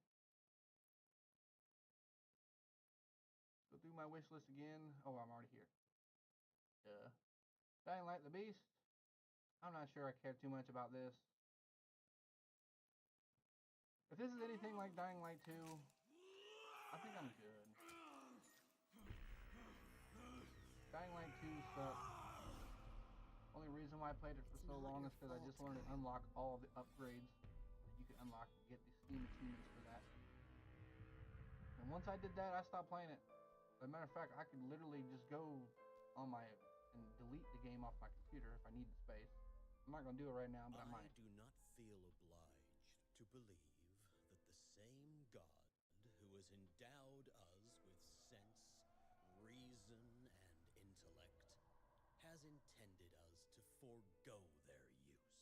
Go through my wish list again. Oh, I'm already here. Duh. Dying Light the Beast. I'm not sure I care too much about this. If this is anything like Dying Light 2, I think I'm good. Dying Light 2 sucked. Only reason why I played it for so long is because I just wanted to unlock all the upgrades that you could unlock and get the Steam achievements for that. And once I did that, I stopped playing it. As a matter of fact, I could literally just go on and delete the game off my computer if I need the space. I'm not going to do it right now, but I might. do not feel obliged to believe that the same God who has endowed us with sense, reason, and intellect has intended us to forego their use.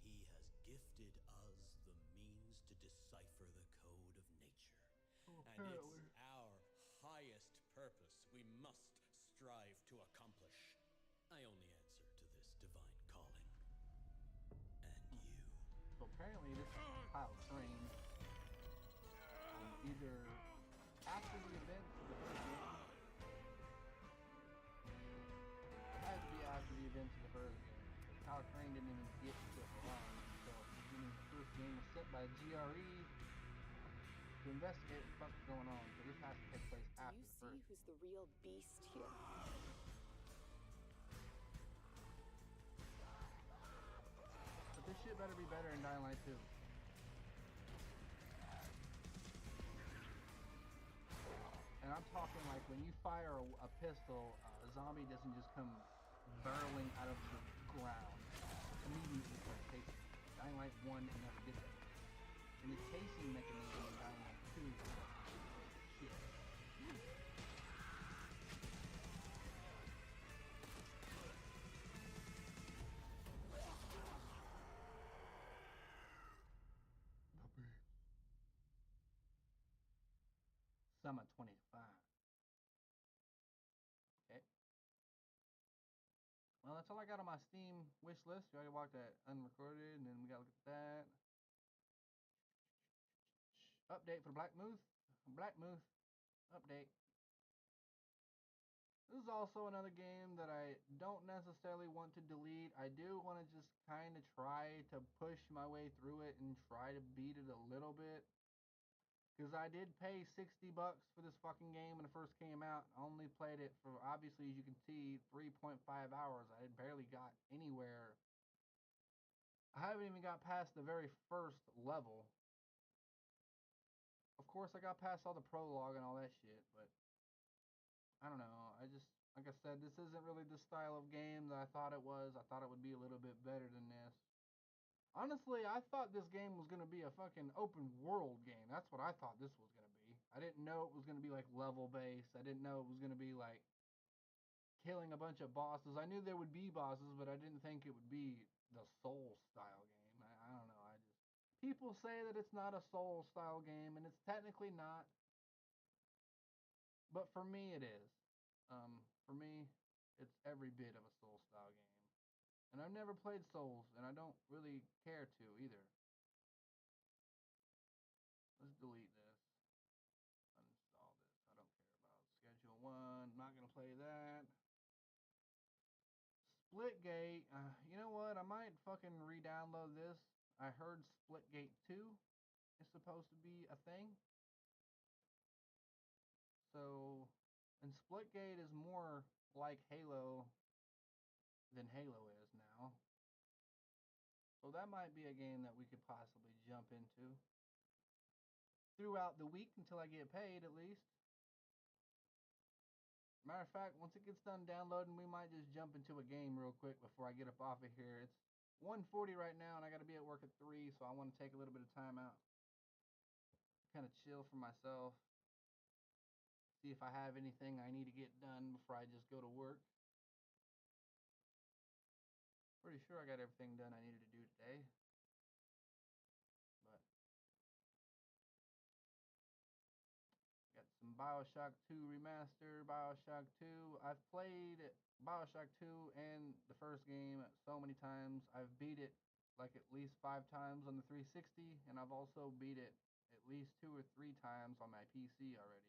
He has gifted us the means to decipher the code of nature. And it's our highest purpose we must strive to accomplish. I only answer to this divine calling. And you. So apparently this is Kyle Crane. Either after the events of the first game. It had to be after the events of the first game. Because Kyle Crane didn't even get to run until the first game was set by GRE to investigate what the fuck's going on. So this has to take place after the first. You see who's the real beast here. But this shit better be better in Dying Light 2. And I'm talking like when you fire a pistol, a zombie doesn't just come barreling out of the ground. Immediately starts chasing. Dying Light 1 it never did that. And the chasing mechanism in Dying Light 2 is shit. Summer 25. Okay. Well, that's all I got on my Steam wish list. We already walked that unrecorded, and then we gotta look at that. Update for Black Moose. Black Moose. Update. This is also another game that I don't necessarily want to delete. I do want to just kind of try to push my way through it and try to beat it a little bit. Because I did pay $60 for this fucking game when it first came out. I only played it for, obviously, as you can see, 3.5 hours. I had barely got anywhere. I haven't even got past the very first level. Of course, I got past all the prologue and all that shit, but I don't know. I just, like I said, this isn't really the style of game that I thought it was. I thought it would be a little bit better than this. Honestly, I thought this game was going to be a fucking open world game. That's what I thought this was going to be. I didn't know it was going to be like level based. I didn't know it was going to be like killing a bunch of bosses. I knew there would be bosses, but I didn't think it would be the Soul style game. I don't know. People say that it's not a Soul style game, and it's technically not. But for me, it is. For me, it's every bit of a Soul style game. And I've never played Souls, and I don't really care to either. Let's delete this. Uninstall this. I don't care about Schedule 1. Not going to play that. Splitgate. You know what? I might fucking re-download this. I heard Splitgate 2 is supposed to be a thing. So, and Splitgate is more like Halo than Halo is now. So that might be a game that we could possibly jump into throughout the week until I get paid, at least. Matter of fact, once it gets done downloading, we might just jump into a game real quick before I get up off of here. It's 1:40 right now, and I got to be at work at 3, so I want to take a little bit of time out, kind of chill for myself, see if I have anything I need to get done before I just go to work. Pretty sure I got everything done I needed to do today. But got some BioShock 2 Remaster, BioShock 2. I've played BioShock 2 and the first game so many times. I've beat it like at least 5 times on the 360, and I've also beat it at least 2 or 3 times on my PC already.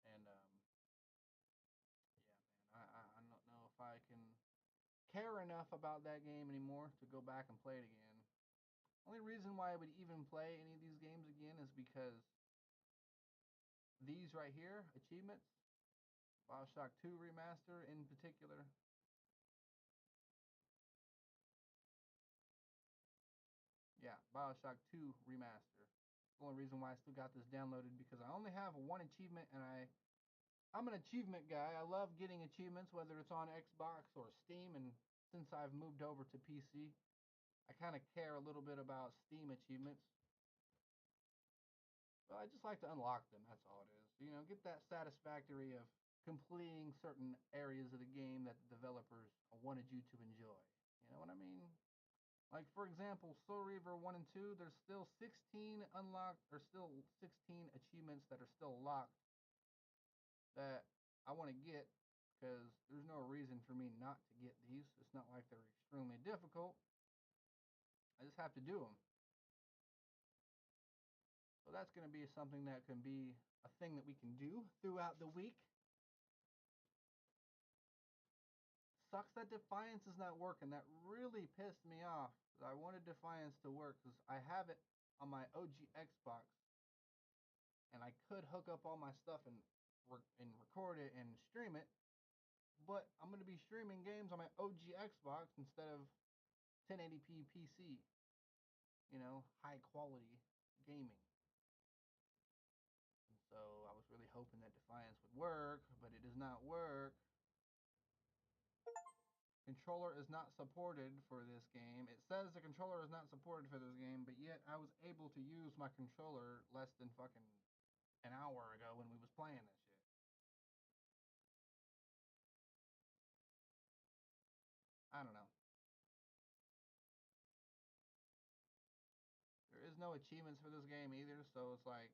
And yeah, man, I don't know if I can care enough about that game anymore to go back and play it again. Only reason why I would even play any of these games again is because these right here, achievements, BioShock 2 Remaster in particular, yeah, BioShock 2 Remaster. The only reason why I still got this downloaded because I only have one achievement, and I'm an achievement guy. I love getting achievements, whether it's on Xbox or Steam, and since I've moved over to PC, I kind of care a little bit about Steam achievements. But I just like to unlock them, that's all it is. You know, get that satisfactory of completing certain areas of the game that the developers wanted you to enjoy. You know what I mean? Like, for example, Soul Reaver 1 and 2, there's still 16 unlocked, or still 16 achievements that are still locked that I want to get, because there's no reason for me not to get these. It's not like they're extremely difficult. I just have to do them. So that's going to be something that can be a thing that we can do throughout the week. Sucks that Defiance is not working. That really pissed me off. I wanted Defiance to work because I have it on my OG Xbox, and I could hook up all my stuff and record it and stream it. But I'm going to be streaming games on my OG Xbox instead of 1080p PC. You know, high quality gaming. And so I was really hoping that Defiance would work, but it does not work. Controller is not supported for this game. It says the controller is not supported for this game, but yet I was able to use my controller less than fucking an hour ago when we was playing this shit. I don't know. There is no achievements for this game either, so it's like,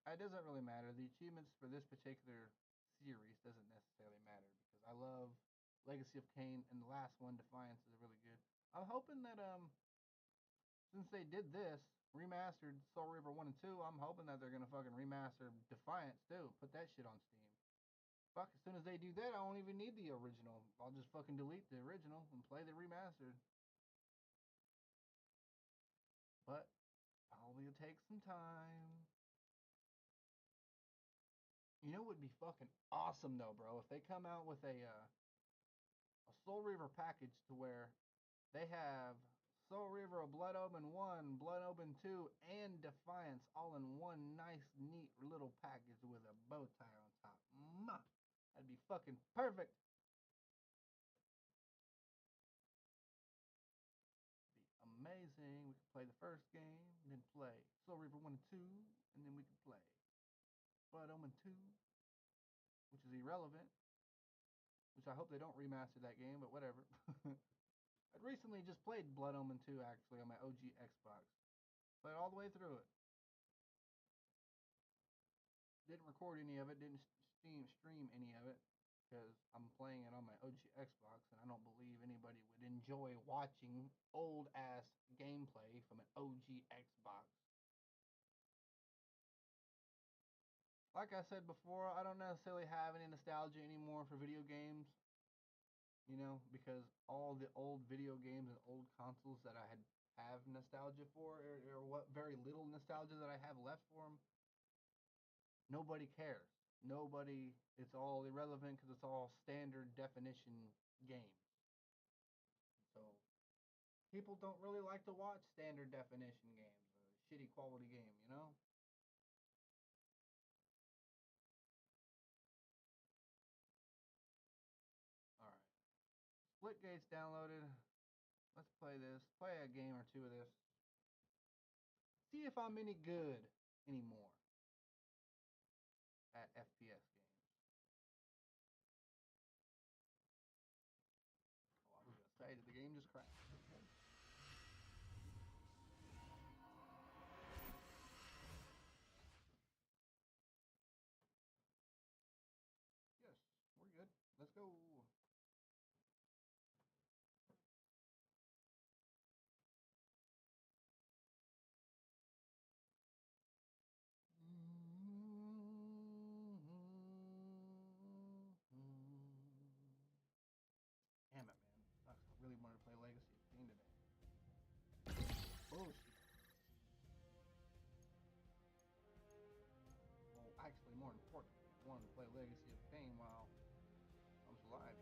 it doesn't really matter. The achievements for this particular series doesn't necessarily matter because I love Legacy of Kain, and the last one, Defiance, is really good. I'm hoping that since they did this, remastered Soul River 1 and 2, I'm hoping that they're gonna fucking remaster Defiance too. Put that shit on Steam. Fuck, as soon as they do that, I won't even need the original. I'll just fucking delete the original and play the remastered. But probably will take some time. You know what would be fucking awesome though, bro? If they come out with a Soul Reaver package to where they have Soul Reaver Blood Omen 1, Blood Omen 2, and Defiance all in one nice, neat little package with a bow tie on top. That'd be fucking perfect. Be amazing. We could play the first game, then play Soul Reaver 1 and 2, and then we could play Blood Omen 2, which is irrelevant. Which I hope they don't remaster that game, but whatever. I'd recently just played Blood Omen 2 actually on my OG Xbox. Played all the way through it. Didn't record any of it, didn't stream any of it, because I'm playing it on my OG Xbox, and I don't believe anybody would enjoy watching old ass gameplay from an OG Xbox. Like I said before, I don't necessarily have any nostalgia anymore for video games. You know, because all the old video games and old consoles that I have nostalgia for, or what very little nostalgia that I have left for them, nobody cares. Nobody, it's all irrelevant because it's all standard definition games. So people don't really like to watch standard definition games, shitty quality game, you know? Alright. Splitgate's downloaded. Let's play this. Play a game or two of this. See if I'm any good anymore at FPS games. Oh, I was gonna say, did the game just crash? Yes, we're good. Let's go. Damn it, man. Sucks. I really wanted to play Legacy of Kain today. Bullshit. Well, actually, more importantly, I wanted to play Legacy of Kain while I was alive.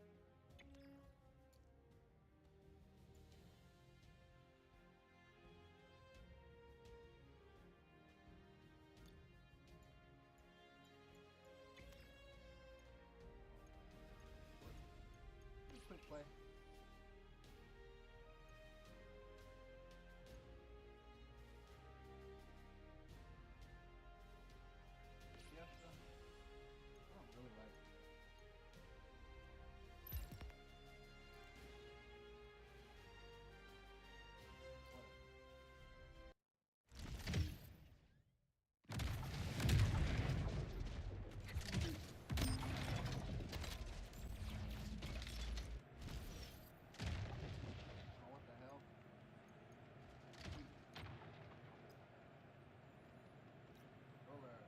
Quick play. Siesta. I don't really like it. Oh, what the hell? Roller.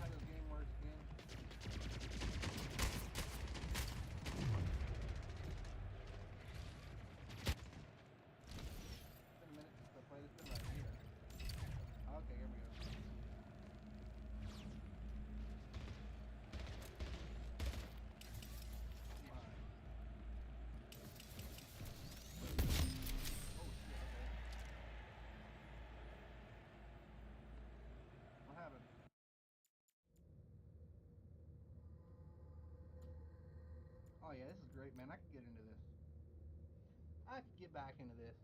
How this game works again. It's been a minute since I played this. Been like a year. Okay, here we go. Come on. Oh shit, okay. What happened? Oh yeah, this is great, man. I could get into this. I could get back into this.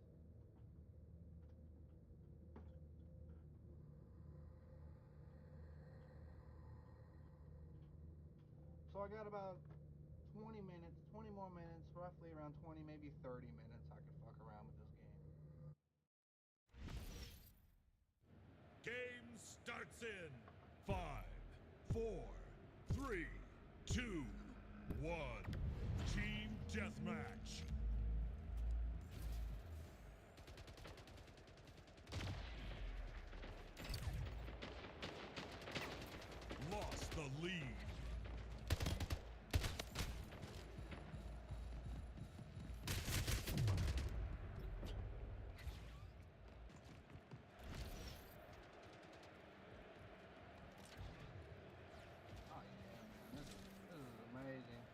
So I got about 20 minutes, 20 more minutes, roughly around 20, maybe 30 minutes I could fuck around with this game. Game starts in 5, 4, 3, 2, 1. Team Deathmatch. Lost the lead. Oh yeah, man. This is amazing.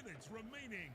minutes remaining.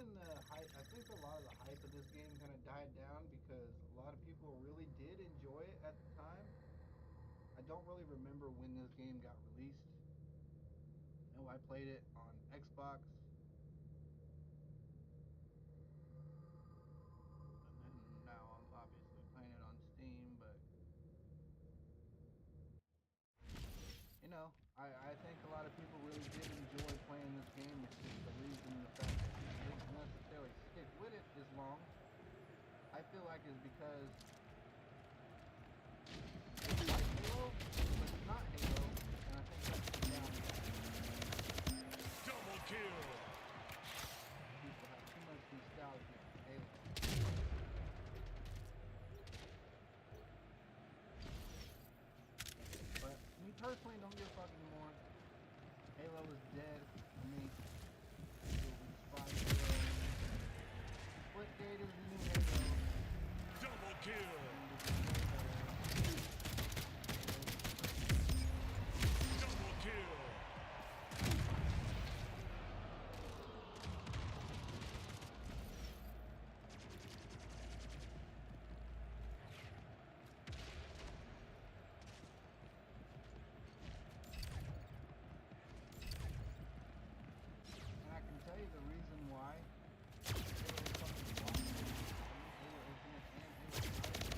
when the hype, I think a lot of the hype of this game kind of died down because a lot of people really did enjoy it at the time. I don't really remember when this game got released. I know I played it on Xbox. And then now I'm obviously playing it on Steam, but you know, I think a lot of people really did enjoy playing this game. It's just the reason the fact that people didn't necessarily stick with it as long, I feel like, is because it's like Halo, but it's not Halo, and I think that's the downside. Double kill. People have too much nostalgia for Halo. But me personally, don't give a fuck anymore. Halo is dead for me. It will despise Halo. Splitgate is the new Halo. Double kill. Double kill. And I can tell you the reason why Halo fucking lost it. Halo Infinite and Halo 5.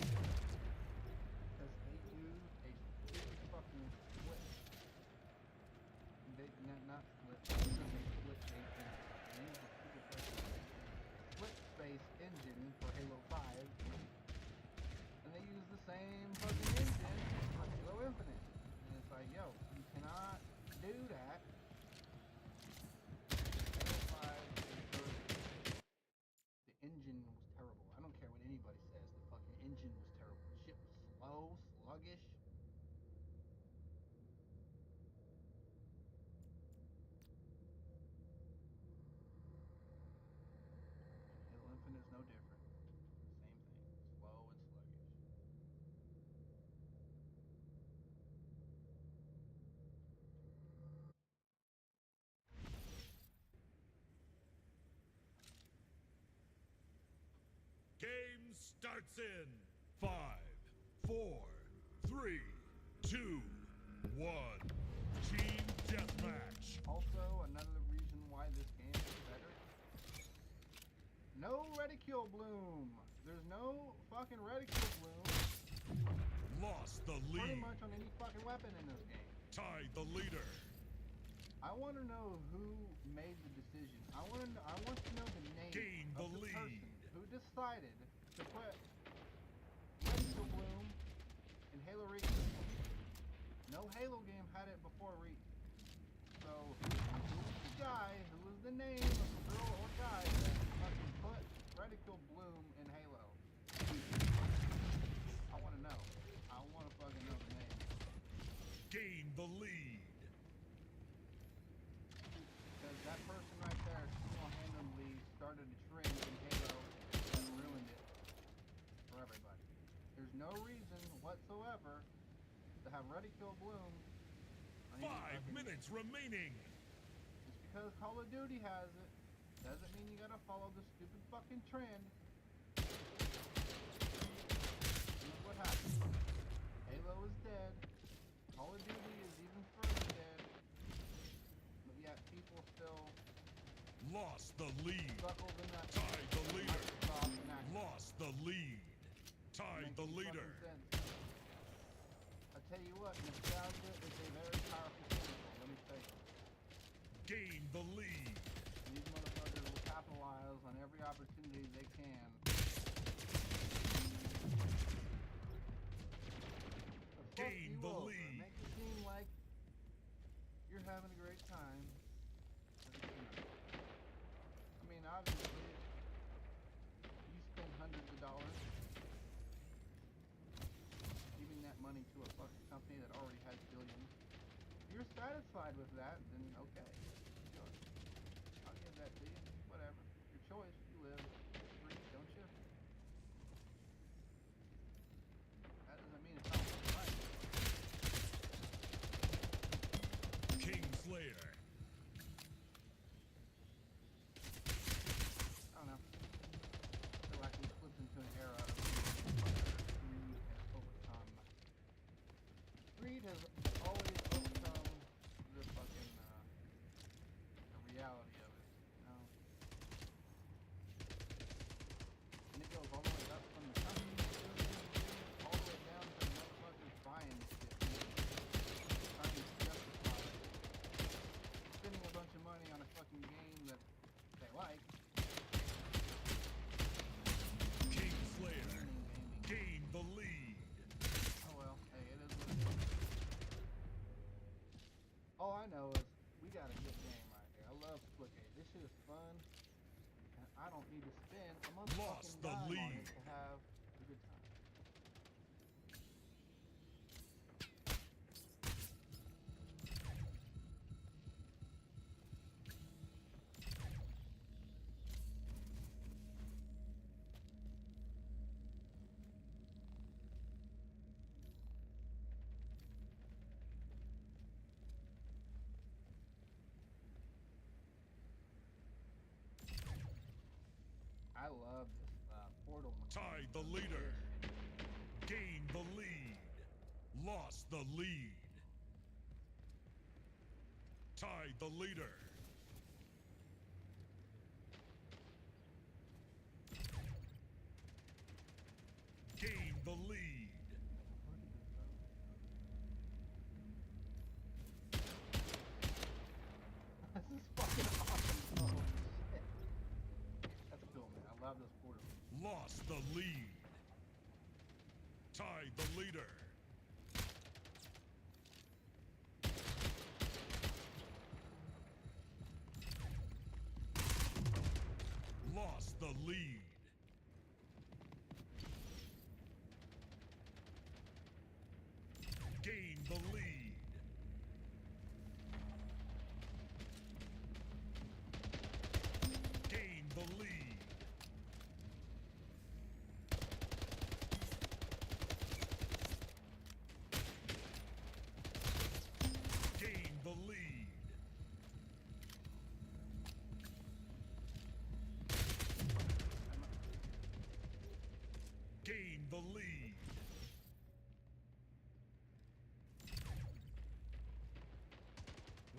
Because they do a stupid fucking split. They, not split. They use a stupid fucking split space engine for Halo 5. And they use the same fucking engine for Halo Infinite. And it's like, yo, you cannot do that. Halo 5 is perfect. The engine was terrible. I don't care what anybody says. The fucking engine was terrible. Shit was slow, sluggish. And Halo Infinite is no different. Same thing. Slow and sluggish. Game starts in 5, 4, 3, 2, 1. Team deathmatch. Also, another reason why this game is better. No reticule bloom. There's no fucking reticule bloom Lost the pretty lead. much on any fucking weapon in this game. Tied the leader. I want to know who made the decision. I want to know the name Gain of the the lead. person who decided to put reticule bloom in Halo Reach. No Halo game had it before Reach. So who was the guy? Who was the name of the girl or guy that fucking put reticule bloom in Halo? I want to know. I want to fucking know the name. Gain the lead. Because that person right there single-handedly started a trend in Halo and ruined it for everybody. There's no reason whatsoever to have reticule bloom on any 5 fucking- minutes remaining. Just because Call of Duty has it doesn't mean you gotta follow the stupid fucking trend. And look what happened. Halo is dead. Call of Duty is even further dead. But yet people still Lost the lead. buckled in that Tied the leader. Microsoft and Activision. Lost the lead. Tied Make the any leader. fucking sense. I tell you what, nostalgia is a very powerful chemical, let me tell you. Gain the lead. These motherfuckers will capitalize on every opportunity they can. To fuck Gain you the over, lead. make it seem like you're having a great time. But it's not. I mean, obviously, you spend hundreds of dollars giving that money to a fucking company that already has billions. If you're satisfied with that, then okay. Sure. I'll give that to you. Whatever. Your choice. You live free, don't you? That doesn't mean it's not right. Kingslayer. All I know is we got a good game right here. I love Splitgate. This shit is fun, and I don't need to spend a Lost motherfucking the dime on lead. it to have a good time. I love this portal mechanic. Tied the leader. Gained the lead. Lost the lead. Tied the leader. Gained the lead. This is fucking awesome. Oh shit. That's cool, man. I love this portal. Lost the lead. Tied the leader. Lost the lead. Gained the lead. Gained the lead. Gained the lead. Gained the lead.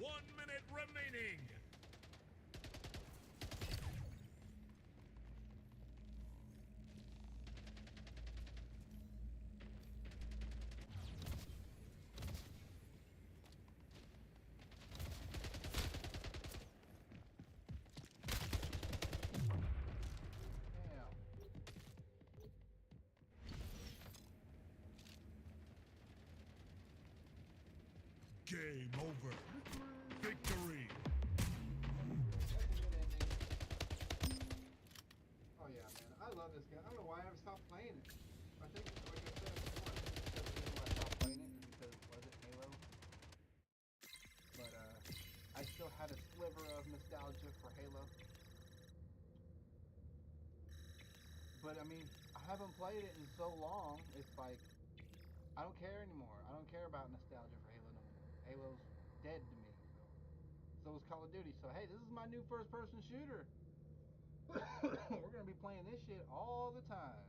1 minute remaining. Damn. Game over. Victory. That's a good ending. Oh yeah, man. I love this game. I don't know why I ever stopped playing it. I think, like I said before, I think the reason why I stopped playing it is because it wasn't Halo. But I still had a sliver of nostalgia for Halo. But I mean, I haven't played it in so long. It's like I don't care anymore. I don't care about nostalgia for Halo no more. Halo's dead to me. So is Call of Duty. So hey, this is my new first-person shooter. We're gonna be playing this shit all the time.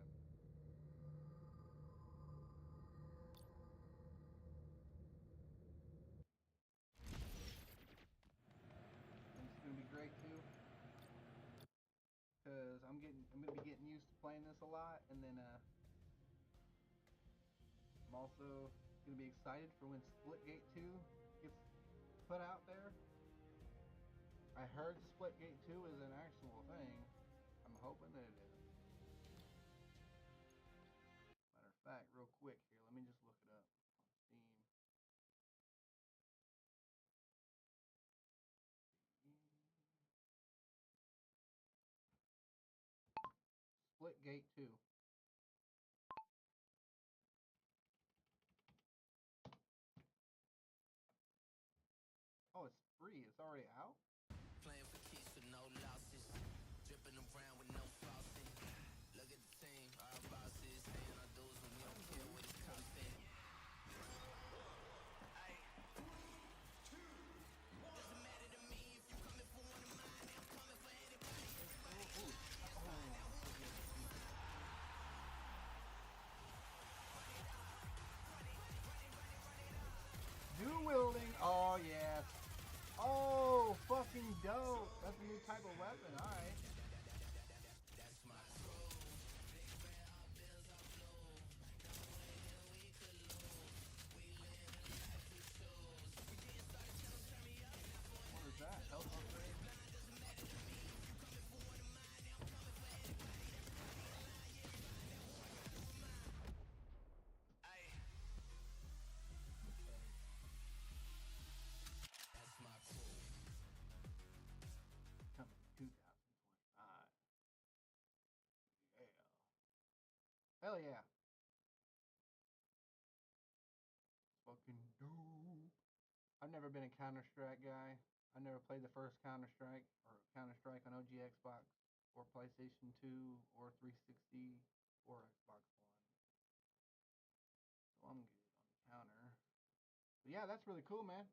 And it's gonna be great too, cause I'm gonna be getting used to playing this a lot, and then I'm also gonna be excited for when Splitgate 2 gets put out there. I heard Splitgate 2 is an actual thing. I'm hoping that it is. Matter of fact, real quick here, let me just look it up on Steam. Splitgate 2. Oh, it's free. It's already out? Playing for keeps with no losses. Dripping around with no flossing. Look at the team, our bosses. Paying our dues when we don't care what it's costing. Ay. Doesn't matter to me if you coming for one of mine. I'm coming for anybody. Dual wielding. Oh, yes. Oh, fuck Hell yeah. Fucking dope. I've never been a Counter-Strike guy. I never played the first Counter-Strike or Counter-Strike on OG Xbox or PlayStation 2 or 360 or Xbox One. So I'm good on the counter. But yeah, that's really cool, man.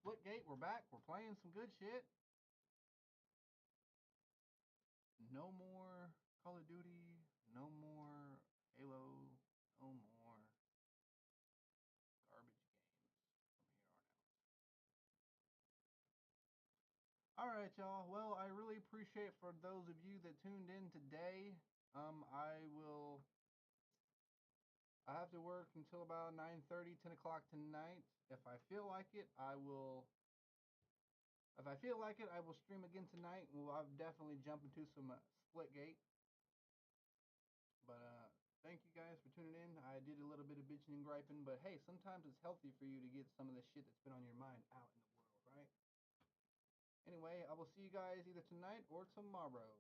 Splitgate, we're back. We're playing some good shit. No more Call of Duty. No more Halo. No more garbage games from here on out. All right, y'all. Well, I really appreciate for those of you that tuned in today. I have to work until about 9:30, 10 o'clock tonight. If I feel like it, I will stream again tonight. Well, I'll definitely jump into some Splitgate. But thank you guys for tuning in. I did a little bit of bitching and griping, but hey, sometimes it's healthy for you to get some of the shit that's been on your mind out in the world, right? Anyway, I will see you guys either tonight or tomorrow.